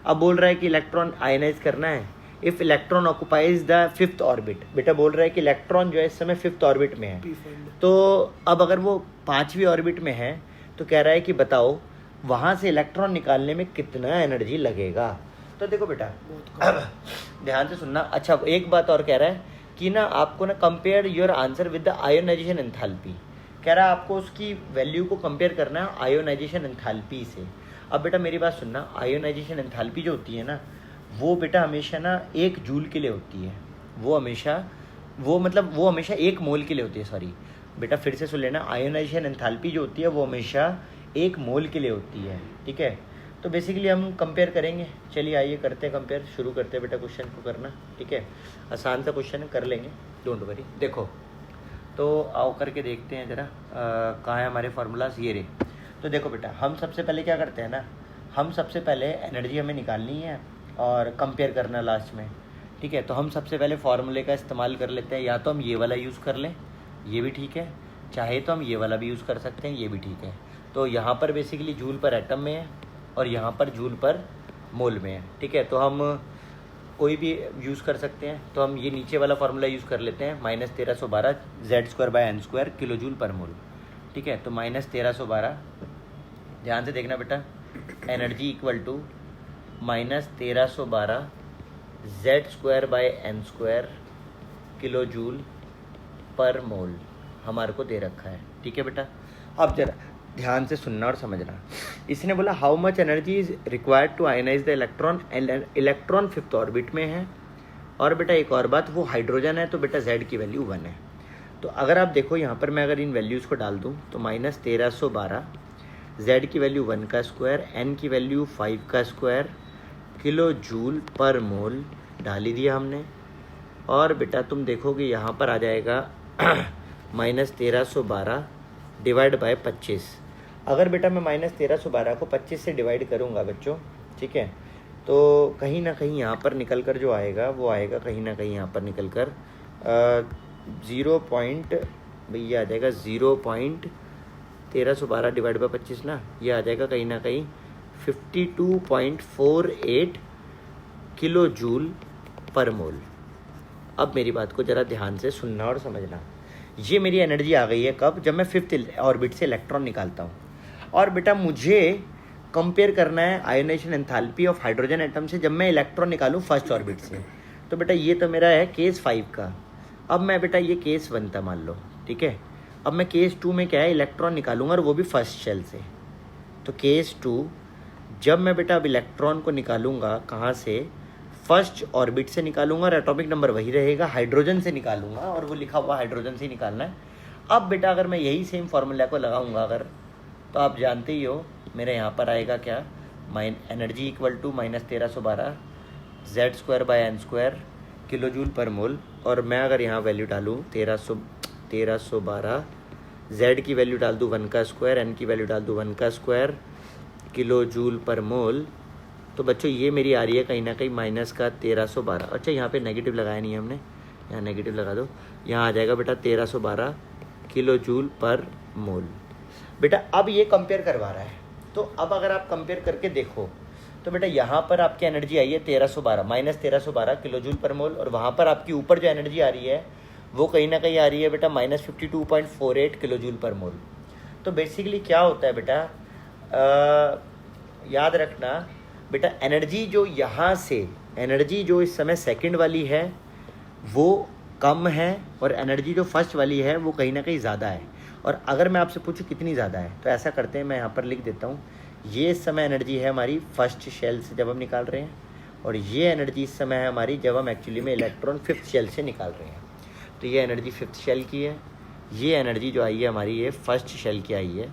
S1: अब बोल रहा है कि इलेक्ट्रॉन आयनाइज करना है। If electron occupies the 5th orbit, बेटा बोल रहा है कि इलेक्ट्रॉन जो है इस समय 5th ऑर्बिट में है। तो अब अगर वो 5वीं ऑर्बिट में है तो कह रहा है कि बताओ वहाँ से इलेक्ट्रॉन निकालने में कितना एनर्जी लगेगा। तो देखो बेटा ध्यान से सुनना। अच्छा एक बात और कह रहा है कि ना आपको ना compare your answer with the ionisation enthalpy. कह रहा है आपको उसकी वैल्यू को कंपेयर करना है आयोनाइजेशन एंथैल्पी से। अब बेटा मेरी बात सुनना, आयोनाइजेशन एंथैल्पी जो होती है ना वो बेटा हमेशा ना 1 जूल के लिए होती है। वो हमेशा 1 मोल के लिए होती है। सॉरी बेटा फिर से सुन लेना, आयोनाइजेशन एंथैल्पी जो होती है वो हमेशा 1 मोल के लिए होती है। ठीक है, तो बेसिकली हम कंपेयर करेंगे। चलिए आइए करते हैं कंपेयर, शुरू करते हैं बेटा क्वेश्चन को करना। ठीक है, आसान सा क्वेश्चन है, कर लेंगे, डोंट वरी। देखो तो आओ करके देखते हैं ज़रा कहाँ है हमारे फार्मूलाज, ये रहे। तो देखो बेटा हम सबसे पहले क्या करते हैं ना, हम सबसे पहले एनर्जी हमें निकालनी है और कंपेयर करना लास्ट में। ठीक है, तो हम सबसे पहले फार्मूले का इस्तेमाल कर लेते हैं। या तो हम ये वाला यूज़ कर लें, ये भी ठीक है, चाहे तो हम ये वाला भी यूज़ कर सकते हैं, ये भी ठीक है। तो यहाँ पर बेसिकली जूल पर एटम में है और यहाँ पर जूल पर मोल में है। ठीक है, तो हम कोई भी यूज़ कर सकते हैं। तो हम ये नीचे वाला फार्मूला यूज़ कर लेते हैं, -1312 Z²/n² किलो जूल पर मोल। ठीक है, तो -1312, ध्यान से देखना बेटा, energy equal to -1312 Z²/n² kilo joule per mole हमारे को दे रखा है। ठीक है बेटा, अब जरा ध्यान से सुनना और समझना। इसने बोला how much energy is required to ionise the electron, electron 5th orbit में है। और बेटा एक और बात, वो हाइड्रोजन है, तो बेटा Z की वैल्यू 1 है। तो अगर आप देखो यहाँ पर मैं अगर इन वैल्यूज़ को डाल दूँ तो -1312 Z की वैल्यू 1 का स्क्वायर, N की वैल्यू 5 का स्क्वायर, किलो जूल पर मोल डाल ही दिया हमने। और बेटा तुम देखोगे यहाँ पर आ जाएगा -1312 डिवाइड बाय 25। अगर बेटा मैं -1312 को 25 से डिवाइड करूँगा बच्चों, ठीक है, तो कहीं ना कहीं यहाँ पर निकल कर जो आएगा वो आएगा कहीं ना कहीं यहाँ पर निकल कर 0. भैया आ जाएगा 0.1312 डिवाइड बाय 25 ना, ये आ जाएगा कहीं ना कहीं 52.48 किलो जूल पर मोल। अब मेरी बात को ज़रा ध्यान से सुनना और समझना। ये मेरी एनर्जी आ गई है कब, जब मैं 5th ऑर्बिट से इलेक्ट्रॉन निकालता हूँ। और बेटा मुझे कंपेयर करना है ionisation enthalpy of hydrogen atom से जब मैं इलेक्ट्रॉन निकालूँ 1st ऑर्बिट से। तो बेटा ये तो मेरा है केस 5 का। अब मैं बेटा ये केस 1 था मान लो, ठीक है। अब मैं केस 2 में क्या है, इलेक्ट्रॉन निकालूंगा और वो भी 1st शेल से। तो केस 2 जब मैं बेटा अब इलेक्ट्रॉन को निकालूंगा कहाँ से, 1st ऑर्बिट से निकालूंगा और एटॉमिक नंबर वही रहेगा, हाइड्रोजन से निकालूंगा और वो लिखा हुआ हाइड्रोजन से ही निकालना है। अब बेटा अगर मैं यही सेम फार्मूला को लगाऊंगा अगर, तो आप जानते ही हो मेरे यहाँ पर आएगा क्या, energy equal to -1312 Z²/n² kilo joule per mole. और मैं अगर यहाँ वैल्यू डालूँ 1312, Z की वैल्यू डाल दूँ 1 का स्क्वायर, N की वैल्यू डाल दूँ 1 का स्क्वायर किलो जूल पर मोल। तो बच्चों ये मेरी आ रही है कहीं ना कहीं -1312। अच्छा यहाँ पे नेगेटिव लगाया नहीं हमने, यहाँ नेगेटिव लगा दो, यहाँ आ जाएगा बेटा 1312 किलो जूल पर मोल। बेटा अब ये कंपेयर करवा रहा है, तो अब अगर आप कंपेयर करके देखो तो बेटा यहाँ पर आपकी एनर्जी आई है 1312 किलो जूल पर मोल, और वहाँ पर आपकी ऊपर जो एनर्जी आ रही है वो कहीं ना कहीं आ रही है बेटा -52.48 किलो जूल पर मोल। तो बेसिकली क्या होता है बेटा, याद रखना बेटा, एनर्जी जो यहाँ से, एनर्जी जो इस समय सेकंड वाली है वो कम है, और एनर्जी जो फर्स्ट वाली है वो कहीं ना कहीं ज़्यादा है। और अगर मैं आपसे पूछूं कितनी ज़्यादा है, तो ऐसा करते हैं, मैं यहाँ पर लिख देता हूँ, ये इस समय एनर्जी है हमारी फर्स्ट शेल से जब हम निकाल रहे हैं, और ये एनर्जी इस समय है हमारी जब हम एक्चुअली में इलेक्ट्रॉन फिफ्थ शेल से निकाल रहे हैं। तो ये एनर्जी फिफ्थ शेल की है, ये एनर्जी जो आई है हमारी ये फर्स्ट शेल की आई है।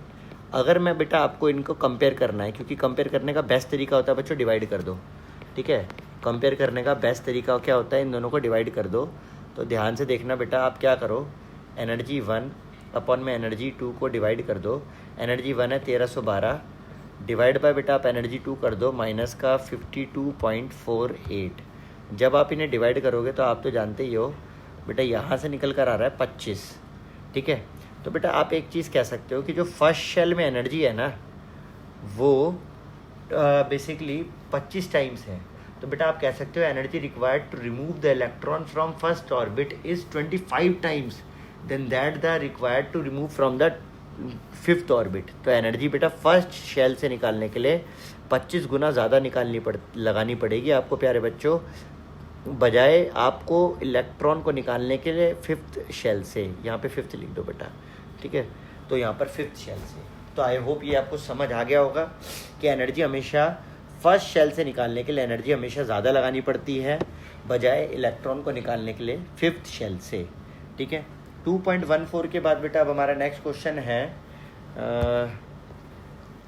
S1: अगर मैं बेटा आपको इनको कंपेयर करना है, क्योंकि कंपेयर करने का बेस्ट तरीका होता है बच्चों डिवाइड कर दो, ठीक है। कंपेयर करने का बेस्ट तरीका क्या होता है, इन दोनों को डिवाइड कर दो। तो ध्यान से देखना बेटा, आप क्या करो, एनर्जी 1 अपॉन में एनर्जी 2 को डिवाइड कर दो। एनर्जी 1 है 1312, डिवाइड बाय बेटा आप एनर्जी 2 कर दो माइनस का 52.48। जब आप इन्हें डिवाइड करोगे तो आप तो जानते ही हो बेटा यहाँ से निकल कर आ रहा है 25, ठीक है। तो बेटा आप एक चीज़ कह सकते हो कि जो फर्स्ट शेल में एनर्जी है ना वो बेसिकली 25 टाइम्स है। तो बेटा आप कह सकते हो energy required to remove the electron from first orbit is 25 times than that the required to remove from the fifth orbit. तो एनर्जी बेटा फर्स्ट शेल से निकालने के लिए 25 गुना ज़्यादा लगानी पड़ेगी आपको प्यारे बच्चों, बजाय आपको इलेक्ट्रॉन को निकालने के लिए फिफ्थ शेल से। यहाँ पे फिफ्थ लिख दो बेटा, ठीक है। तो यहाँ पर फिफ्थ शेल से। तो आई होप ये आपको समझ आ गया होगा कि एनर्जी हमेशा फर्स्ट शेल से निकालने के लिए एनर्जी हमेशा ज़्यादा लगानी पड़ती है बजाय इलेक्ट्रॉन को निकालने के लिए फिफ्थ शेल से, ठीक है। 2.14 के बाद बेटा अब हमारा नेक्स्ट क्वेश्चन है,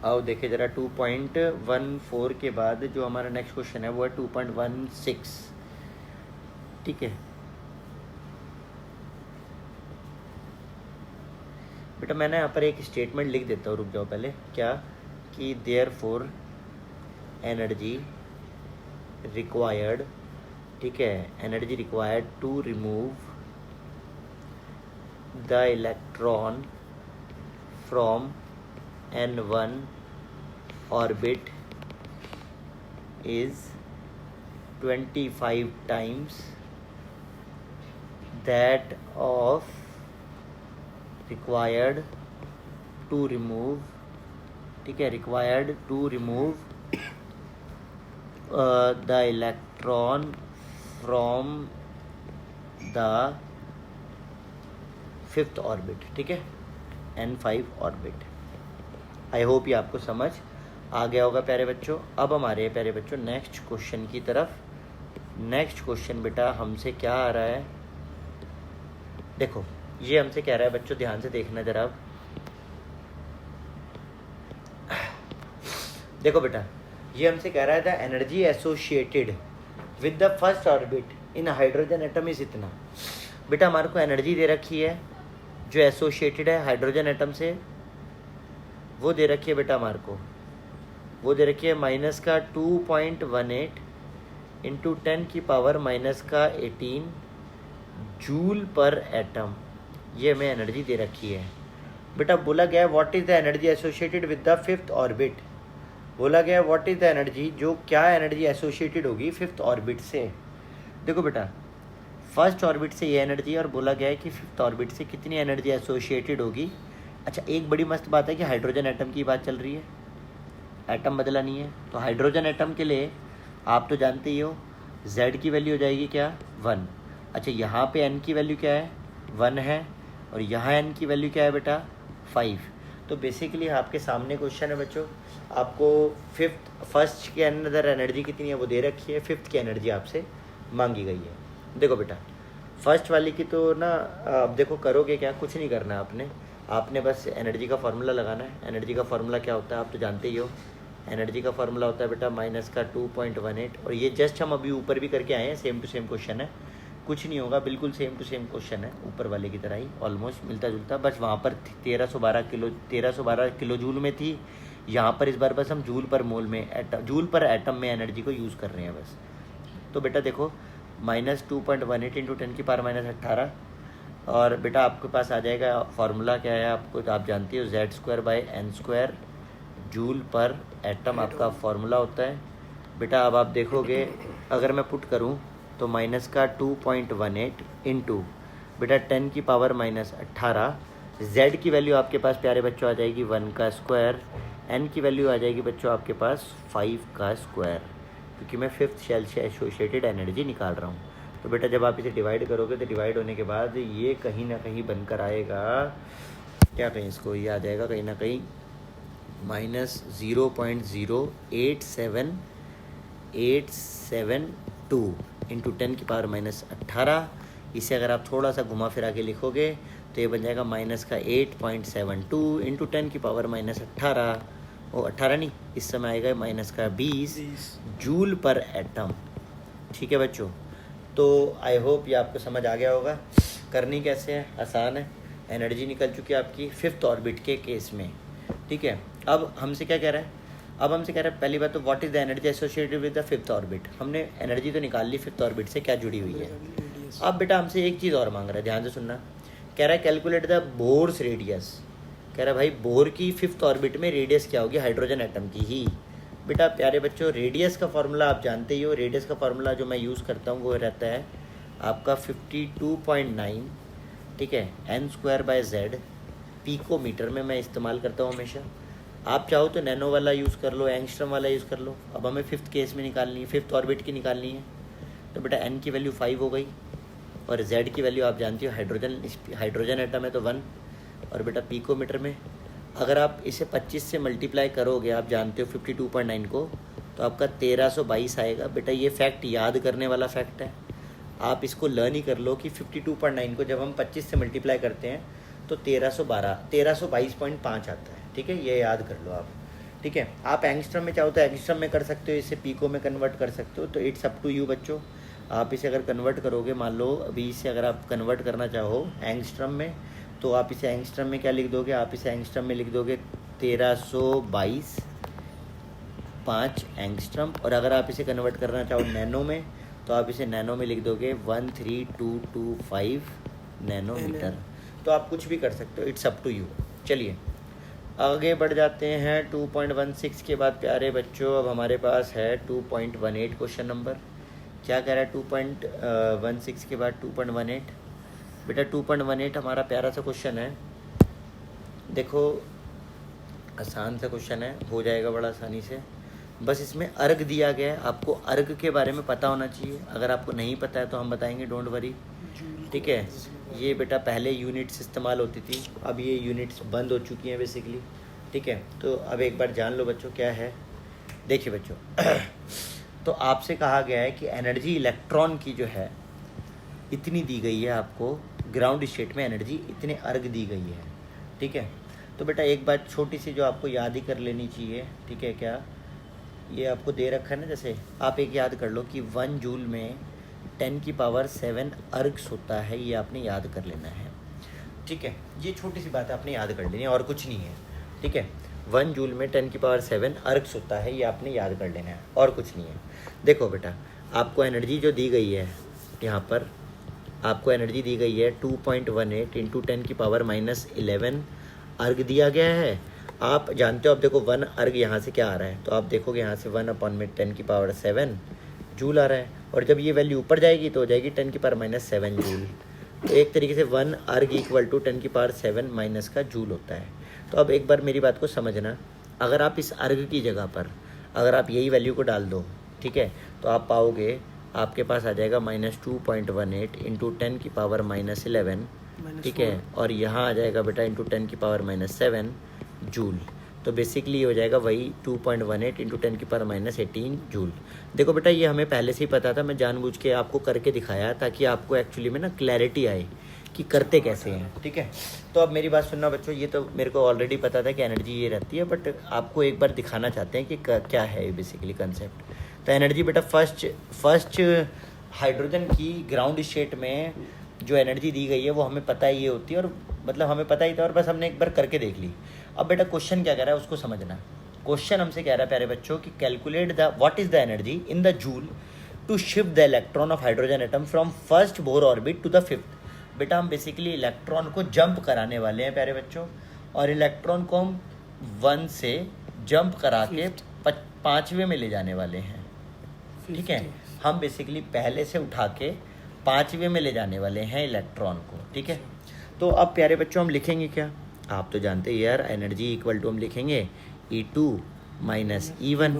S1: आओ देखे ज़रा। 2.14 के बाद जो हमारा नेक्स्ट क्वेश्चन है वो है 2.16, ठीक है। बेटा मैंने यहाँ पर एक स्टेटमेंट लिख देता हूँ, रुक जाओ पहले। क्या कि देयरफॉर एनर्जी रिक्वायर्ड, ठीक है, energy required to remove the electron from n1 orbit is 25 times that of required to remove, ठीक है, required to remove the electron from the fifth orbit, ठीक है, n5 ऑर्बिट। आई होप ये आपको समझ आ गया होगा प्यारे बच्चों। अब हमारे प्यारे बच्चों नेक्स्ट क्वेश्चन की तरफ। नेक्स्ट क्वेश्चन बेटा हमसे क्या आ रहा है, देखो ये हमसे कह रहा है बच्चों, ध्यान से देखना जरा। अब देखो बेटा ये हमसे कह रहा है the energy associated with the first orbit in hydrogen atom is इतना। बेटा हमारे को एनर्जी दे रखी है जो एसोसिएटेड है हाइड्रोजन एटम से, वो दे रखी है बेटा हमारे को, वो दे रखी है माइनस का 2.18 इंटू 10 की पावर माइनस का 18 जूल पर एटम। ये हमें एनर्जी दे रखी है। बेटा बोला गया what is the energy associated with the fifth orbit, बोला गया व्हाट इज द एनर्जी, जो क्या एनर्जी एसोसिएटेड होगी फिफ्थ ऑर्बिट से। देखो बेटा फर्स्ट ऑर्बिट से ये एनर्जी, और बोला गया है कि फिफ्थ ऑर्बिट से कितनी एनर्जी एसोसिएटेड होगी। अच्छा एक बड़ी मस्त बात है कि हाइड्रोजन एटम की बात चल रही है, एटम बदला नहीं है। तो हाइड्रोजन एटम के लिए आप तो जानते ही हो Z की वैल्यू हो जाएगी क्या 1। अच्छा यहाँ पे N की वैल्यू क्या है 1 है, और यहाँ N की वैल्यू क्या है बेटा 5। तो बेसिकली आपके सामने क्वेश्चन है बच्चों, आपको फर्स्ट के अंदर एनर्जी कितनी है वो दे रखी है, फिफ्थ की एनर्जी आपसे मांगी गई है। देखो बेटा फर्स्ट वाली की तो ना अब देखो करोगे क्या, कुछ नहीं करना है आपने बस एनर्जी का फार्मूला लगाना है। एनर्जी का फार्मूला क्या होता है आप तो जानते ही हो, एनर्जी का फार्मूला होता है बेटा माइनस का 2.18, और ये जस्ट हम अभी ऊपर भी करके आए हैं, सेम टू सेम क्वेश्चन है, कुछ नहीं होगा, बिल्कुल सेम टू सेम क्वेश्चन है, ऊपर वाले की तरह ही ऑलमोस्ट मिलता जुलता। बस वहाँ पर 1312 किलो जूल में थी, यहाँ पर इस बार बस हम जूल पर मोल में जूल पर एटम में एनर्जी को यूज़ कर रहे हैं बस। तो बेटा देखो माइनस 2.18 इंटू 10 की पावर माइनस 18, और बेटा आपके पास आ जाएगा फार्मूला क्या है आपको तो आप जानती हो Z²/n² जूल पर एटम आपका फार्मूला होता है। बेटा अब आप देखोगे अगर मैं पुट करूं तो माइनस का 2.18 इंटू बेटा 10 की पावर माइनस 18, Z की वैल्यू आपके पास प्यारे बच्चों आ जाएगी 1 का स्क्वायर, N की वैल्यू आ जाएगी बच्चों आपके पास 5 का स्क्वायर, क्योंकि मैं फिफ्थ शेल से एसोसिएटेड एनर्जी निकाल रहा हूँ। तो बेटा जब आप इसे डिवाइड करोगे तो डिवाइड होने के बाद ये कहीं ना कहीं बनकर आएगा, क्या कहीं इसको ये आ जाएगा कहीं ना कहीं -0.087 872 इंटू 10 की पावर माइनस 18। इसे अगर आप थोड़ा सा घुमा फिरा के लिखोगे तो ये बन जाएगा माइनस का 8.72 इंटू 10 की पावर माइनस 18, वो 18 नहीं, इस समय आएगा माइनस का 20 जूल पर एटम। ठीक है बच्चों, तो आई होप ये आपको समझ आ गया होगा। करनी कैसे है, आसान है। एनर्जी निकल चुकी है आपकी फिफ्थ ऑर्बिट के केस में। ठीक है, अब हमसे क्या कह रहा है, अब हमसे कह रहा है पहली बात तो what is the energy associated with the fifth orbit. हमने एनर्जी तो निकाल ली फिफ्थ ऑर्बिट से क्या जुड़ी हुई है। अब बेटा हमसे एक चीज़ और मांग रहा है, ध्यान से सुनना। कह रहा है कैलकुलेट द बोर्स रेडियस। कह रहा है भाई बोर की फिफ्थ ऑर्बिट में रेडियस क्या होगी हाइड्रोजन एटम की ही। बेटा प्यारे बच्चों, रेडियस का फार्मूला आप जानते ही हो। रेडियस का फार्मूला जो मैं यूज़ करता हूँ वो रहता है आपका 52.9, ठीक है, n²/z पिकोमीटर में मैं इस्तेमाल करता हूँ हमेशा। आप चाहो तो नैनो वाला यूज़ कर लो, एंगस्ट्रम वाला यूज़ कर लो। अब हमें फिफ्थ केस में निकालनी है, फिफ्थ ऑर्बिट की निकालनी है। तो बेटा n की वैल्यू 5 हो गई और z की वैल्यू आप जानती हो, हाइड्रोजन एटम है तो 1। और बेटा पिकोमीटर में अगर आप इसे 25 से मल्टीप्लाई करोगे, आप जानते हो 52.9 को, तो आपका 1322 आएगा। बेटा ये फैक्ट याद करने वाला फैक्ट है, आप इसको लर्न ही कर लो कि 52.9 को जब हम 25 से मल्टीप्लाई करते हैं तो 1322.5 आता है। ठीक है, ये याद कर लो आप। ठीक है, आप एंगस्ट्रम में चाहो तो एंगस्ट्रम में कर सकते हो, इसे पीको में कन्वर्ट कर सकते हो, तो इट्स अप टू यू बच्चों। आप इसे अगर कन्वर्ट करोगे, मान लो अभी इसे अगर आप कन्वर्ट करना चाहो एंगस्ट्रम में, तो आप इसे एंगस्ट्रम में क्या लिख दोगे, आप इसे एंगस्ट्रम में लिख दोगे 1322.5 एंगस्ट्रम। और अगर आप इसे कन्वर्ट करना चाहो नैनो में, तो आप इसे नैनो में लिख दोगे 13225 नैनोमीटर। तो आप कुछ भी कर सकते हो, इट्स अप टू यू। चलिए आगे बढ़ जाते हैं। 2.16 के बाद प्यारे बच्चों अब हमारे पास है 2.18 क्वेश्चन नंबर। क्या कह रहा है 2.16 के बाद 2.18? बेटा 2.18 हमारा प्यारा सा क्वेश्चन है। देखो आसान सा क्वेश्चन है, हो जाएगा बड़ा आसानी से। बस इसमें अर्ग दिया गया है, आपको अर्ग के बारे में पता होना चाहिए। अगर आपको नहीं पता है तो हम बताएंगे, डोंट वरी। ठीक है, ये बेटा पहले यूनिट्स इस्तेमाल होती थी, अब ये यूनिट्स बंद हो चुकी हैं बेसिकली। ठीक है, तो अब एक बार जान लो बच्चों क्या है। देखिए बच्चों तो आपसे कहा गया है कि एनर्जी इलेक्ट्रॉन की जो है इतनी दी गई है आपको, ग्राउंड स्टेट में एनर्जी इतने अर्ग दी गई है। ठीक है, तो बेटा एक बात छोटी सी जो आपको याद ही कर लेनी चाहिए। ठीक है, क्या ये आपको दे रखा है ना, जैसे आप एक याद कर लो कि 1 जूल में 10 की पावर 7 अर्ग्स होता है, ये आपने याद कर लेना है। ठीक है, ये छोटी सी बात आपने याद कर लेनी है और कुछ नहीं है। ठीक है, 1 जूल में 10 की पावर 7 अर्ग्स होता है, ये आपने याद कर लेना है और कुछ नहीं है। देखो बेटा आपको एनर्जी जो दी गई है यहाँ पर, आपको एनर्जी दी गई है 2.18 इंटू 10 की पावर माइनस 11 अर्ग दिया गया है। आप जानते हो, अब देखो 1 अर्ग यहाँ से क्या आ रहा है, तो आप देखोगे यहाँ से 1/10 की पावर 7 जूल आ रहा है। और जब ये वैल्यू ऊपर जाएगी तो हो जाएगी 10 की पावर माइनस 7 जूल। तो एक तरीके से 1 अर्ग इक्वल टू 10 की पावर 7 माइनस का जूल होता है। तो अब एक बार मेरी बात को समझना, अगर आप इस अर्ग की जगह पर अगर आप यही वैल्यू को डाल दो, ठीक है, तो आप पाओगे आपके पास आ जाएगा -2.18 इंटू 10 की पावर माइनस 11। ठीक है, और यहाँ आ जाएगा बेटा इंटू 10 की पावर माइनस 7 जूल। तो बेसिकली हो जाएगा वही 2.18 इंटू 10 की पावर माइनस 18 जूल। देखो बेटा ये हमें पहले से ही पता था, मैं जानबूझ के आपको करके दिखाया ताकि आपको एक्चुअली में ना क्लैरिटी आए कि करते कैसे हैं। ठीक है, तो अब मेरी बात सुनना बच्चों, ये तो मेरे को ऑलरेडी पता था कि एनर्जी ये रहती है, बट आपको एक बार दिखाना चाहते हैं कि क्या है बेसिकली कंसेप्ट। तो एनर्जी बेटा फर्स्ट हाइड्रोजन की ग्राउंड स्टेट में जो एनर्जी दी गई है वो हमें पता ही ये होती है, और मतलब हमें पता ही था और बस हमने एक बार करके देख ली। अब बेटा क्वेश्चन क्या कह रहा है उसको समझना। क्वेश्चन हमसे कह रहा है प्यारे बच्चों कि calculate the what is the energy in the joule to shift the electron of hydrogen atom from first Bohr orbit to the fifth. बेटा हम बेसिकली इलेक्ट्रॉन को जंप कराने वाले हैं प्यारे बच्चों, और इलेक्ट्रॉन को हम 1 से जंप करा के 5वें में ले जाने वाले हैं। ठीक है, हम बेसिकली पहले से उठा के 5वें में ले जाने वाले हैं इलेक्ट्रॉन को। ठीक है, तो अब प्यारे बच्चों हम लिखेंगे क्या, आप तो जानते हैं यार, एनर्जी इक्वल टू हम लिखेंगे E2 माइनस E1।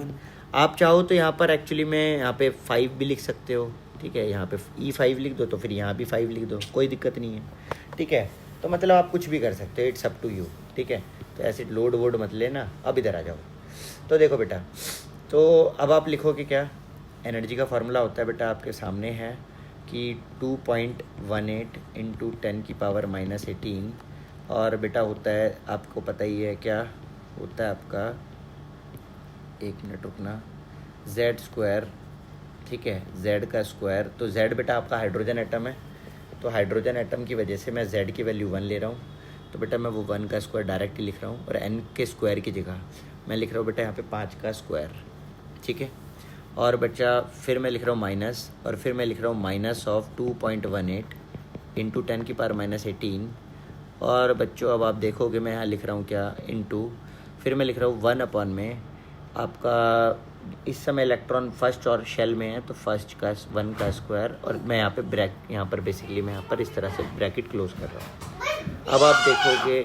S1: आप चाहो तो यहाँ पर एक्चुअली में यहाँ पे 5 भी लिख सकते हो। ठीक है, यहाँ पे E5 लिख दो तो फिर यहाँ भी 5 लिख दो, कोई दिक्कत नहीं है। ठीक है, तो मतलब आप कुछ भी कर सकते हो, इट्स अप टू यू। ठीक है, तो ऐसे लोड वोड मत लेना। अब इधर आ जाओ। तो देखो बेटा, तो अब आप लिखोगे क्या, एनर्जी का फार्मूला होता है बेटा आपके सामने है कि 2.18 इंटू 10⁻⁻18 और बेटा होता है आपको पता ही है क्या होता है आपका, एक मिनट रुकना, जेड स्क्वायर, ठीक है, जेड का स्क्वायर। तो जेड बेटा आपका हाइड्रोजन एटम है, तो हाइड्रोजन एटम की वजह से मैं जेड की वैल्यू 1 ले रहा हूँ, तो बेटा मैं वो 1 का स्क्वायर डायरेक्ट ही लिख रहा हूँ और n के स्क्वायर की जगह मैं लिख रहा हूँ बेटा यहाँ पे 5 का स्क्वायर, ठीक है। और बच्चा फिर मैं लिख रहा हूँ माइनस, और फिर मैं लिख रहा हूँ माइनस ऑफ 2.18 इंटू 10⁻⁻18 और बच्चों अब आप देखोगे मैं यहाँ लिख रहा हूँ क्या, इंटू, फिर मैं लिख रहा हूँ 1 अपॉन में आपका, इस समय इलेक्ट्रॉन फर्स्ट और शेल में है तो फर्स्ट का 1 का स्क्वायर, और मैं यहाँ पे यहाँ पर बेसिकली मैं यहाँ पर इस तरह से ब्रैकेट क्लोज कर रहा हूँ। अब आप देखोगे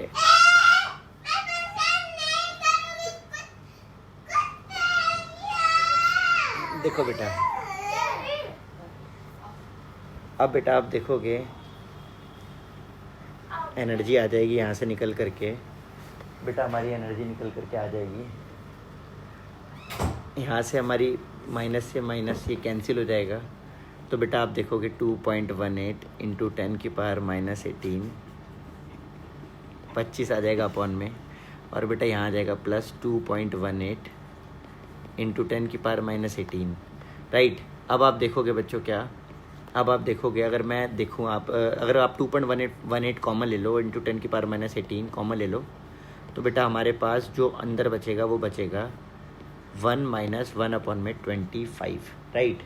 S1: देखो बेटा, अब बेटा आप देखोगे एनर्जी आ जाएगी यहाँ से निकल करके, बेटा हमारी एनर्जी निकल करके आ जाएगी यहाँ से, हमारी माइनस से माइनस ये कैंसिल हो जाएगा, तो बेटा आप देखोगे 2.18 इंटू 10⁻⁻18 25 आ जाएगा अपॉन में, और बेटा यहाँ आ जाएगा प्लस 2.18 इंटू 10⁻⁻18, राइट। अब आप देखोगे बच्चों क्या, अब आप देखोगे अगर मैं देखूँ आप अगर आप 2.18 कॉमन ले लो इंटू 10⁻⁻18 कॉमन ले लो, तो बेटा हमारे पास जो अंदर बचेगा वो बचेगा 1 - 1 अपॉन में 25, राइट।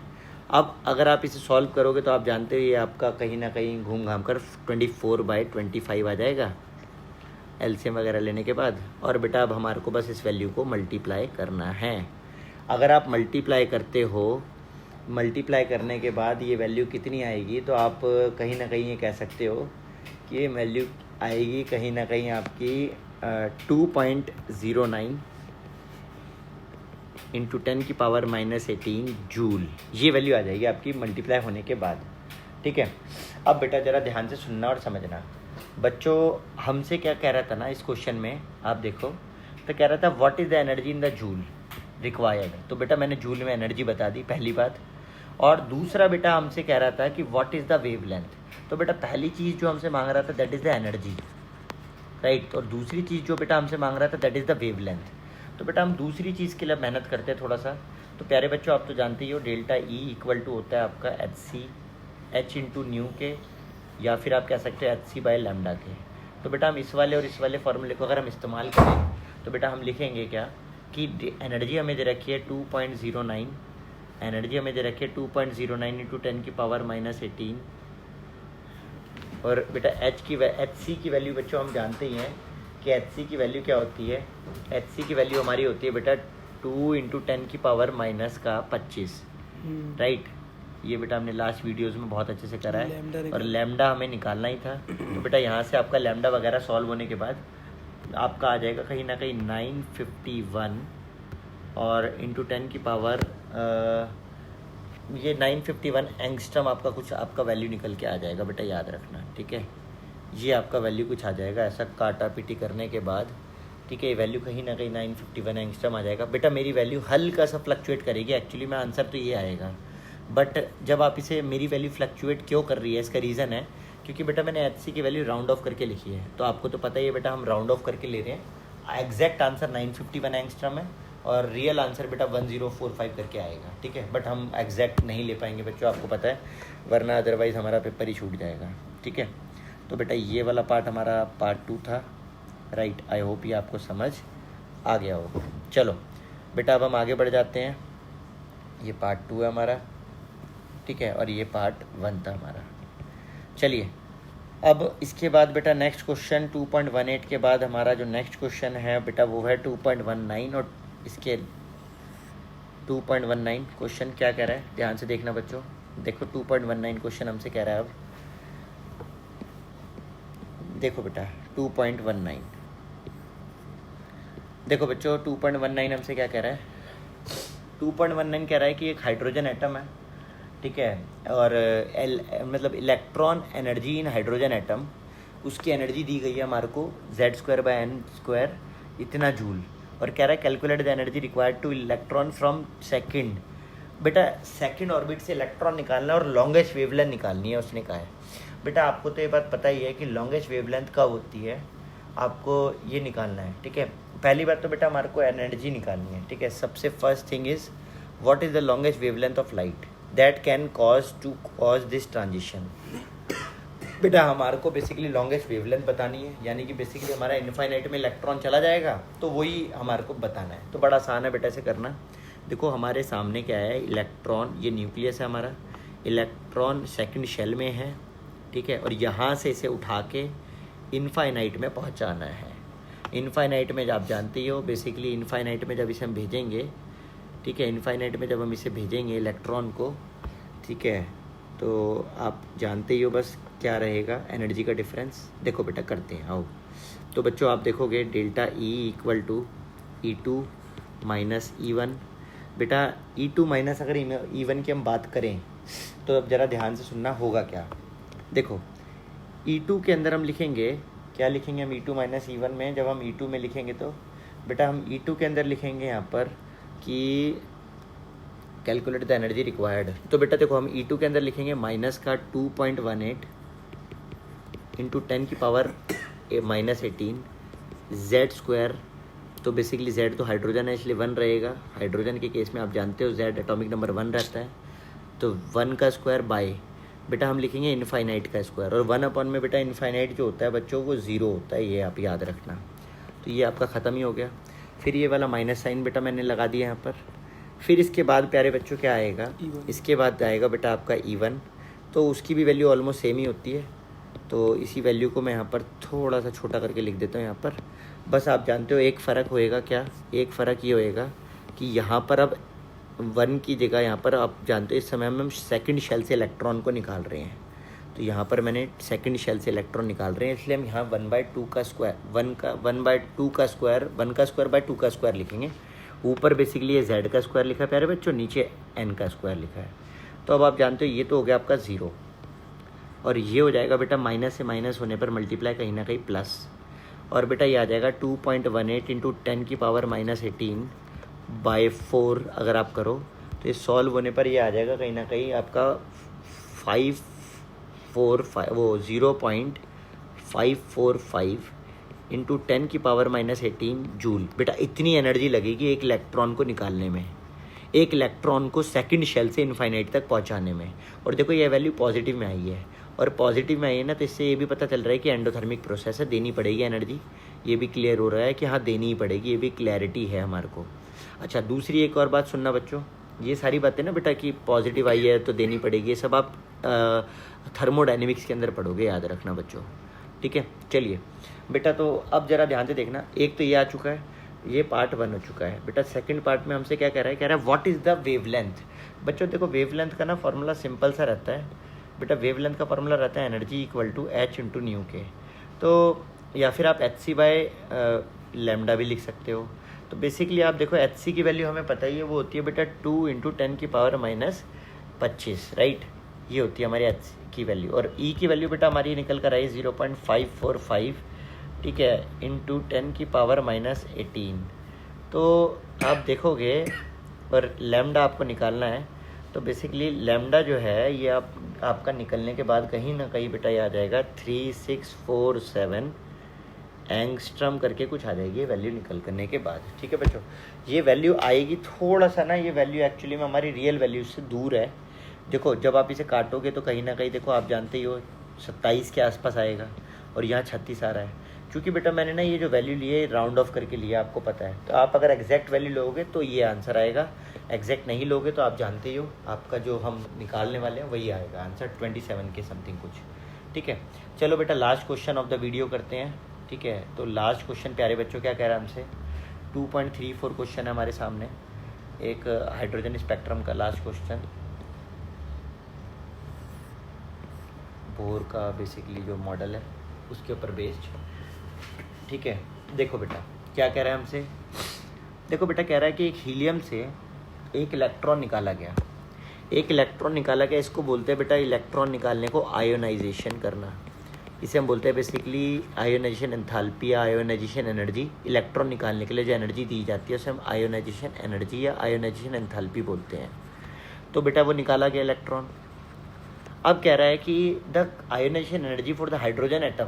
S1: अब अगर आप इसे सॉल्व करोगे तो आप जानते हो ये आपका कहीं ना कहीं घूम घाम कर 24/25 आ जाएगा एलसीएम वगैरह लेने के बाद। और बेटा अब हमारे को बस इस वैल्यू को मल्टीप्लाई करना है। अगर आप मल्टीप्लाई करते हो, मल्टीप्लाई करने के बाद ये वैल्यू कितनी आएगी, तो आप कहीं ना कहीं ये कह सकते हो कि ये वैल्यू आएगी कहीं ना कहीं आपकी 2.09 इंटू 10⁻⁻18 जूल, ये वैल्यू आ जाएगी आपकी मल्टीप्लाई होने के बाद, ठीक है। अब बेटा ज़रा ध्यान से सुनना और समझना। बच्चों हमसे क्या कह रहा था ना इस क्वेश्चन में, आप देखो तो कह रहा था what is the energy in the joule required, तो बेटा मैंने जूल में एनर्जी बता दी पहली बात। और दूसरा बेटा हमसे कह रहा था कि what is the wave length, तो बेटा पहली चीज़ जो हमसे मांग रहा था that is the energy, right. और दूसरी चीज़ जो बेटा हमसे मांग रहा था that is the wave length. तो बेटा हम दूसरी चीज़ के लिए मेहनत करते हैं थोड़ा सा। तो प्यारे बच्चों आप तो जानते ही हो डेल्टा ई इक्वल टू होता है आपका एच इंटू न्यू के, या फिर आप कह सकते हो HC/λ के। तो बेटा हम इस वाले और इस वाले फॉर्मूले को अगर हम इस्तेमाल करें तो बेटा हम लिखेंगे क्या कि एनर्जी हमें दे रखी है 2.09, एनर्जी हमें दे रखी है 2.09 इंटू 10⁻⁻18, और बेटा HC की वैल्यू बच्चों हम जानते ही हैं कि HC की वैल्यू क्या होती है। HC की वैल्यू हमारी होती है बेटा 2 इंटू 10⁻⁻25, राइट। ये बेटा हमने लास्ट वीडियोस में बहुत अच्छे से करा है, और लैम्डा हमें निकालना ही था। तो बेटा यहाँ से आपका लैम्डा वगैरह सॉल्व होने के बाद आपका आ जाएगा कहीं ना कहीं 951 और इंटू 10 की पावर ये 951 एंगस्ट्रम आपका कुछ आपका वैल्यू निकल के आ जाएगा बेटा, याद रखना, ठीक है। ये आपका वैल्यू कुछ आ जाएगा ऐसा काटा पीटी करने के बाद, ठीक है। ये वैल्यू कहीं ना कहीं 951 एंगस्ट्रम आ जाएगा बेटा। मेरी वैल्यू हल्का सा फ्लक्चुएट करेगी एक्चुअली में, आंसर तो ये आएगा, बट जब आप इसे मेरी वैल्यू फ्लक्चुएट क्यों कर रही है इसका रीज़न है क्योंकि बेटा मैंने HC की वैल्यू राउंड ऑफ करके लिखी है। तो आपको तो पता ही है बेटा हम राउंड ऑफ करके ले रहे हैं। एग्जैक्ट आंसर 951 एंगस्ट्रम है और रियल आंसर बेटा 1045 करके आएगा, ठीक है। बट हम एग्जैक्ट नहीं ले पाएंगे बच्चों, आपको पता है, वरना अदरवाइज़ हमारा पेपर ही छूट जाएगा, ठीक है। तो बेटा ये वाला पार्ट हमारा पार्ट 2 था, राइट। आई होप ये आपको समझ आ गया हो। चलो बेटा अब हम आगे बढ़ जाते हैं। ये पार्ट 2 है हमारा, ठीक है, और ये पार्ट 1 था हमारा। चलिए अब इसके बाद बेटा नेक्स्ट क्वेश्चन 2.18 के बाद हमारा जो नेक्स्ट क्वेश्चन है बेटा वो है 2.19, और इसके 2.19 क्वेश्चन क्या कह रहा है ध्यान से देखना बच्चों। देखो 2.19 क्वेश्चन हमसे कह रहा है, अब देखो बेटा 2.19 देखो बच्चों 2.19 हमसे क्या कह रहा है। 2.19 कह रहा है कि एक हाइड्रोजन एटम है, ठीक है, और मतलब electron energy in hydrogen atom, उसकी एनर्जी दी गई है हमारे को Z²/n² इतना जूल, और कह रहा है calculate the energy required two electron from second बेटा सेकंड ऑर्बिट से इलेक्ट्रॉन निकालना और लॉन्गेस्ट वेवलेंथ निकालनी है उसने कहा है। बेटा आपको तो ये बात पता ही है कि लॉन्गेस्ट वेवलेंथ कब होती है, आपको ये निकालना है, ठीक है। पहली बात तो बेटा हमारे को एनर्जी निकालनी है, ठीक है। सबसे first thing is what is the longest wavelength of light that can cause this transition. बेटा हमारे को बेसिकली लॉन्गेस्ट वेवलेंथ बतानी है, यानी कि बेसिकली हमारा इनफाइनाइट में इलेक्ट्रॉन चला जाएगा तो वही हमारे को बताना है। तो बड़ा आसान है बेटा ऐसे करना। देखो हमारे सामने क्या है, इलेक्ट्रॉन, ये न्यूक्लियस है हमारा, इलेक्ट्रॉन सेकंड शेल में है, ठीक है। और यहाँ से इसे उठा के इनफाइनाइट में पहुँचाना है। इनफाइनाइट में आप जानते ही हो बेसिकली, इनफाइनाइट में जब इसे हम भेजेंगे, ठीक है, इनफाइनाइट में जब हम इसे भेजेंगे इलेक्ट्रॉन को, ठीक है, तो आप जानते ही हो बस क्या रहेगा एनर्जी का डिफरेंस। देखो बेटा करते हैं, आओ। तो बच्चों आप देखोगे delta E equal to E2 minus E1। बेटा E2 माइनस अगर E1 की हम बात करें तो अब ज़रा ध्यान से सुनना होगा क्या। देखो E2 के अंदर हम लिखेंगे, क्या लिखेंगे हम E2 माइनस E1 में, जब हम E2 में लिखेंगे तो बेटा हम E2 के अंदर लिखेंगे यहाँ पर कि कैलकुलेट द एनर्जी रिक्वायर्ड। तो बेटा देखो हम E2 के अंदर लिखेंगे माइनस का 2.18 इंटू 10 की पावर -18 Z स्क्वायर। तो बेसिकली Z तो हाइड्रोजन है इसलिए 1 रहेगा। हाइड्रोजन के केस में आप जानते हो Z एटॉमिक नंबर 1 रहता है, तो 1 का स्क्वायर बाय बेटा हम लिखेंगे इनफाइनाइट का स्क्वायर। और 1 अपॉन में बेटा इनफाइनाइट जो होता है बच्चों वो 0 होता है, ये आप याद रखना। तो ये आपका ख़त्म ही हो गया। फिर ये वाला माइनस साइन बेटा मैंने लगा दिया यहाँ पर। फिर इसके बाद प्यारे बच्चों क्या आएगा, इसके बाद आएगा बेटा आपका E1। तो उसकी भी वैल्यू ऑलमोस्ट सेम ही होती है, तो इसी वैल्यू को मैं यहाँ पर थोड़ा सा छोटा करके लिख देता हूँ यहाँ पर। बस आप जानते हो एक फ़र्क होएगा क्या, एक फ़र्क ये होएगा कि यहाँ पर अब 1 की जगह यहाँ पर आप जानते हो इस समय हम सेकंड शेल से इलेक्ट्रॉन को निकाल रहे हैं। तो यहाँ पर मैंने सेकंड शेल से इलेक्ट्रॉन निकाल रहे हैं, इसलिए हम यहाँ 1/2 का स्क्वायर, 1/2 का स्क्वायर, 1 का स्क्वायर बाय 2 का स्क्वायर लिखेंगे। ऊपर बेसिकली ये Z का स्क्वायर लिखा है प्यारे बच्चों, नीचे N का स्क्वायर लिखा है। तो अब आप जानते हो ये तो हो गया आपका 0, और ये हो जाएगा बेटा माइनस से माइनस होने पर मल्टीप्लाई कहीं ना कहीं प्लस, और बेटा ये आ जाएगा 2.18 इंटू 10 की पावर -18 बाय 4 अगर आप करो तो ये सॉल्व होने पर ये आ जाएगा कहीं ना कहीं आपका 0.545 इंटू 10 की पावर -18 जूल। बेटा इतनी एनर्जी लगेगी एक इलेक्ट्रॉन को निकालने में, एक इलेक्ट्रॉन को सेकंड शेल से इनफाइनाइट तक पहुंचाने में। और देखो ये वैल्यू पॉजिटिव में आई है, और पॉजिटिव में आई है ना, तो इससे ये भी पता चल रहा है कि एंडोथर्मिक प्रोसेस है, देनी पड़ेगी एनर्जी। ये भी क्लियर हो रहा है कि हाँ देनी ही पड़ेगी, ये भी क्लैरिटी है हमारे को। अच्छा दूसरी एक और बात सुनना बच्चों, ये सारी बातें ना बेटा कि पॉजिटिव आई है तो देनी पड़ेगी, ये सब आप थर्मोडाइनमिक्स के अंदर पढ़ोगे, याद रखना बच्चों, ठीक है। चलिए बेटा तो अब ज़रा ध्यान से देखना, एक तो ये आ चुका है, ये पार्ट 1 हो चुका है। बेटा सेकंड पार्ट में हमसे क्या कह रहा है, कह रहा है व्हाट इज़ द वेवलेंथ। बच्चों देखो वेवलेंथ का ना फॉर्मूला सिंपल सा रहता है बेटा, वेवलेंथ का फॉर्मूला रहता है energy equal to H into nu के। तो या फिर आप hc/λ भी लिख सकते हो। तो बेसिकली आप देखो hc की वैल्यू हमें पता ही है, वो होती है बेटा 2 इंटू 10 की पावर -25, राइट। ये होती है हमारी h की वैल्यू, और e की वैल्यू बेटा हमारी निकल कर आई 0.545, ठीक है, इंटू 10 की पावर -18। तो आप देखोगे और लैम्डा आपको निकालना है, तो बेसिकली लैम्डा जो है ये आपका निकलने के बाद कहीं ना कहीं बेटा ये आ जाएगा 3647 एंगस्ट्रम करके कुछ आ जाएगी वैल्यू निकल करने के बाद, ठीक है बच्चों। ये वैल्यू आएगी थोड़ा सा ना, ये वैल्यू एक्चुअली में हमारी रियल वैल्यू से दूर है। देखो जब आप इसे काटोगे तो कहीं ना कहीं देखो आप जानते ही हो 27 के आसपास आएगा, और यहाँ 36 आ रहा है। क्योंकि बेटा मैंने ना ये जो वैल्यू लिए राउंड ऑफ करके लिया, आपको पता है। तो आप अगर एग्जैक्ट वैल्यू लोगे तो ये आंसर आएगा, एग्जैक्ट नहीं लोगे तो आप जानते ही हो आपका जो हम निकालने वाले हैं वही आएगा आंसर 27 के समथिंग कुछ, ठीक है। चलो बेटा last question of the video करते हैं, ठीक है। तो लास्ट क्वेश्चन प्यारे बच्चों क्या कह रहा है हमसे, 2.34 क्वेश्चन है हमारे सामने, एक हाइड्रोजन स्पेक्ट्रम का लास्ट क्वेश्चन, बोर का बेसिकली जो मॉडल है उसके ऊपर बेस्ड, ठीक है। देखो बेटा क्या कह रहा है हमसे, देखो बेटा कह रहा है कि एक हीलियम से एक इलेक्ट्रॉन निकाला गया, एक इलेक्ट्रॉन निकाला गया, इसको बोलते हैं बेटा इलेक्ट्रॉन निकालने को आयोनाइजेशन करना। इसे हम बोलते हैं बेसिकली आयोनाइजेशन एंथैल्पी या आयोनाइजेशन एनर्जी। इलेक्ट्रॉन निकालने के लिए जो एनर्जी दी जाती है उसे हम आयोनाइजेशन एनर्जी या आयोनाइजेशन एंथैल्पी बोलते हैं। तो बेटा वो निकाला गया इलेक्ट्रॉन। अब कह रहा है कि the ionisation energy for the hydrogen atom,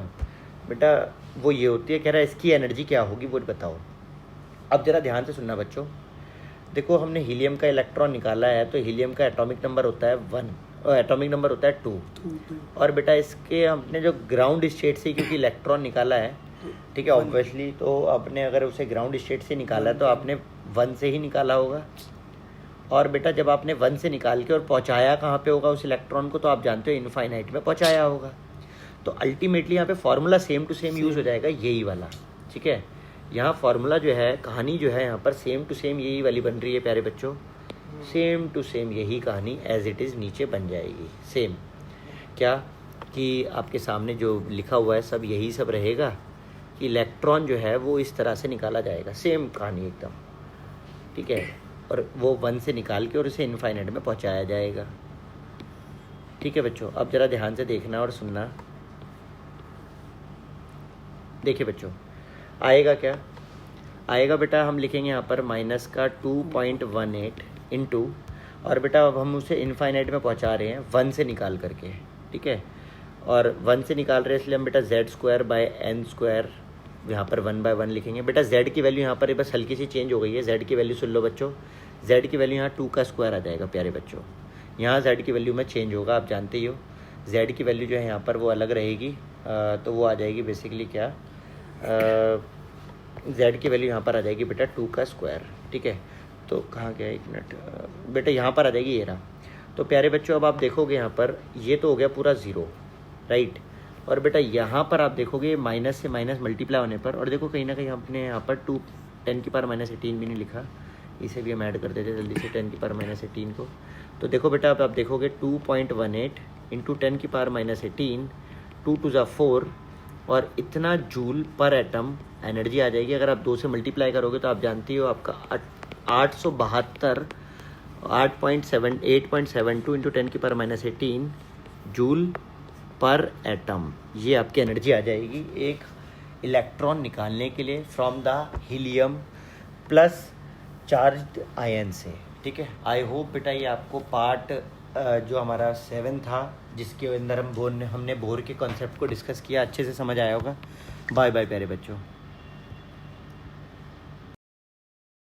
S1: बेटा वो ये होती है, कह रहा है इसकी एनर्जी क्या होगी वो बताओ। अब जरा ध्यान से सुनना बच्चों, देखो हमने हीलियम का इलेक्ट्रॉन निकाला है, तो हीलियम का एटॉमिक नंबर होता है 1 और एटॉमिक नंबर होता है 2। और बेटा इसके हमने जो ग्राउंड स्टेट से क्योंकि इलेक्ट्रॉन निकाला है, ठीक है ऑब्वियसली, तो आपने अगर उसे ग्राउंड स्टेट से निकाला तो आपने 1 से ही निकाला होगा। और बेटा जब आपने 1 से निकाल के और पहुंचाया कहाँ पे होगा उस इलेक्ट्रॉन को, तो आप जानते हो इनफाइनाइट में पहुंचाया होगा। तो अल्टीमेटली यहाँ पे formula same to same use हो जाएगा, यही वाला, ठीक है। यहाँ फार्मूला जो है, कहानी जो है यहाँ पर सेम टू सेम यही वाली बन रही है प्यारे बच्चों, सेम टू सेम यही कहानी एज इट इज़ नीचे बन जाएगी। सेम क्या कि आपके सामने जो लिखा हुआ है सब यही सब रहेगा कि इलेक्ट्रॉन जो है वो इस तरह से निकाला जाएगा, सेम कहानी एकदम, ठीक है। और वो 1 से निकाल के और उसे इनफाइनाइट में पहुंचाया जाएगा, ठीक है बच्चों। अब ज़रा ध्यान से देखना और सुनना। देखिए बच्चों आएगा क्या, आएगा बेटा हम लिखेंगे यहाँ पर माइनस का 2.18 इंटू, और बेटा अब हम उसे इनफाइनाइट में पहुँचा रहे हैं 1 से निकाल करके, ठीक है। और 1 से निकाल रहे हैं इसलिए हम बेटा z² यहाँ पर 1/1 लिखेंगे। बेटा z की वैल्यू यहाँ पर बस हल्की सी चेंज हो गई है, z की वैल्यू सुन लो बच्चों, z की वैल्यू यहाँ 2 का स्क्वायर आ जाएगा प्यारे बच्चों। यहाँ z की वैल्यू में चेंज होगा, आप जानते ही हो z की वैल्यू जो है यहाँ पर वो अलग रहेगी, तो वो आ जाएगी बेसिकली क्या, z की वैल्यू यहाँ पर आ जाएगी बेटा 2 का स्क्वायर, ठीक है। तो कहाँ गया, एक मिनट बेटा, यहाँ पर आ जाएगी ये रहा। तो प्यारे बच्चों अब आप देखोगे यहाँ पर ये तो हो गया पूरा 0, राइट। और बेटा यहाँ पर आप देखोगे माइनस से माइनस मल्टीप्लाई होने पर, और देखो कहीं ना कहीं हमने यहाँ पर 10⁻⁻18 भी नहीं लिखा, इसे भी हम ऐड कर देते जल्दी से 10⁻⁻18 को। तो देखो बेटा अब आप देखोगे 2.18 इंटू 10⁻⁻18, 2 2 ज़ा 4, और इतना जूल पर एटम एनर्जी आ जाएगी। अगर आप 2 से मल्टीप्लाई करोगे तो आप जानती हो आपका 872 इंटू 10⁻18 जूल पर एटम, ये आपकी एनर्जी आ जाएगी एक इलेक्ट्रॉन निकालने के लिए from the helium plus charged ion से, ठीक है। आई होप बेटा ये आपको पार्ट जो हमारा 7 था जिसके अंदर हमने बोर के कॉन्सेप्ट को डिस्कस किया अच्छे से समझ आया होगा। बाय बाय प्यारे बच्चों।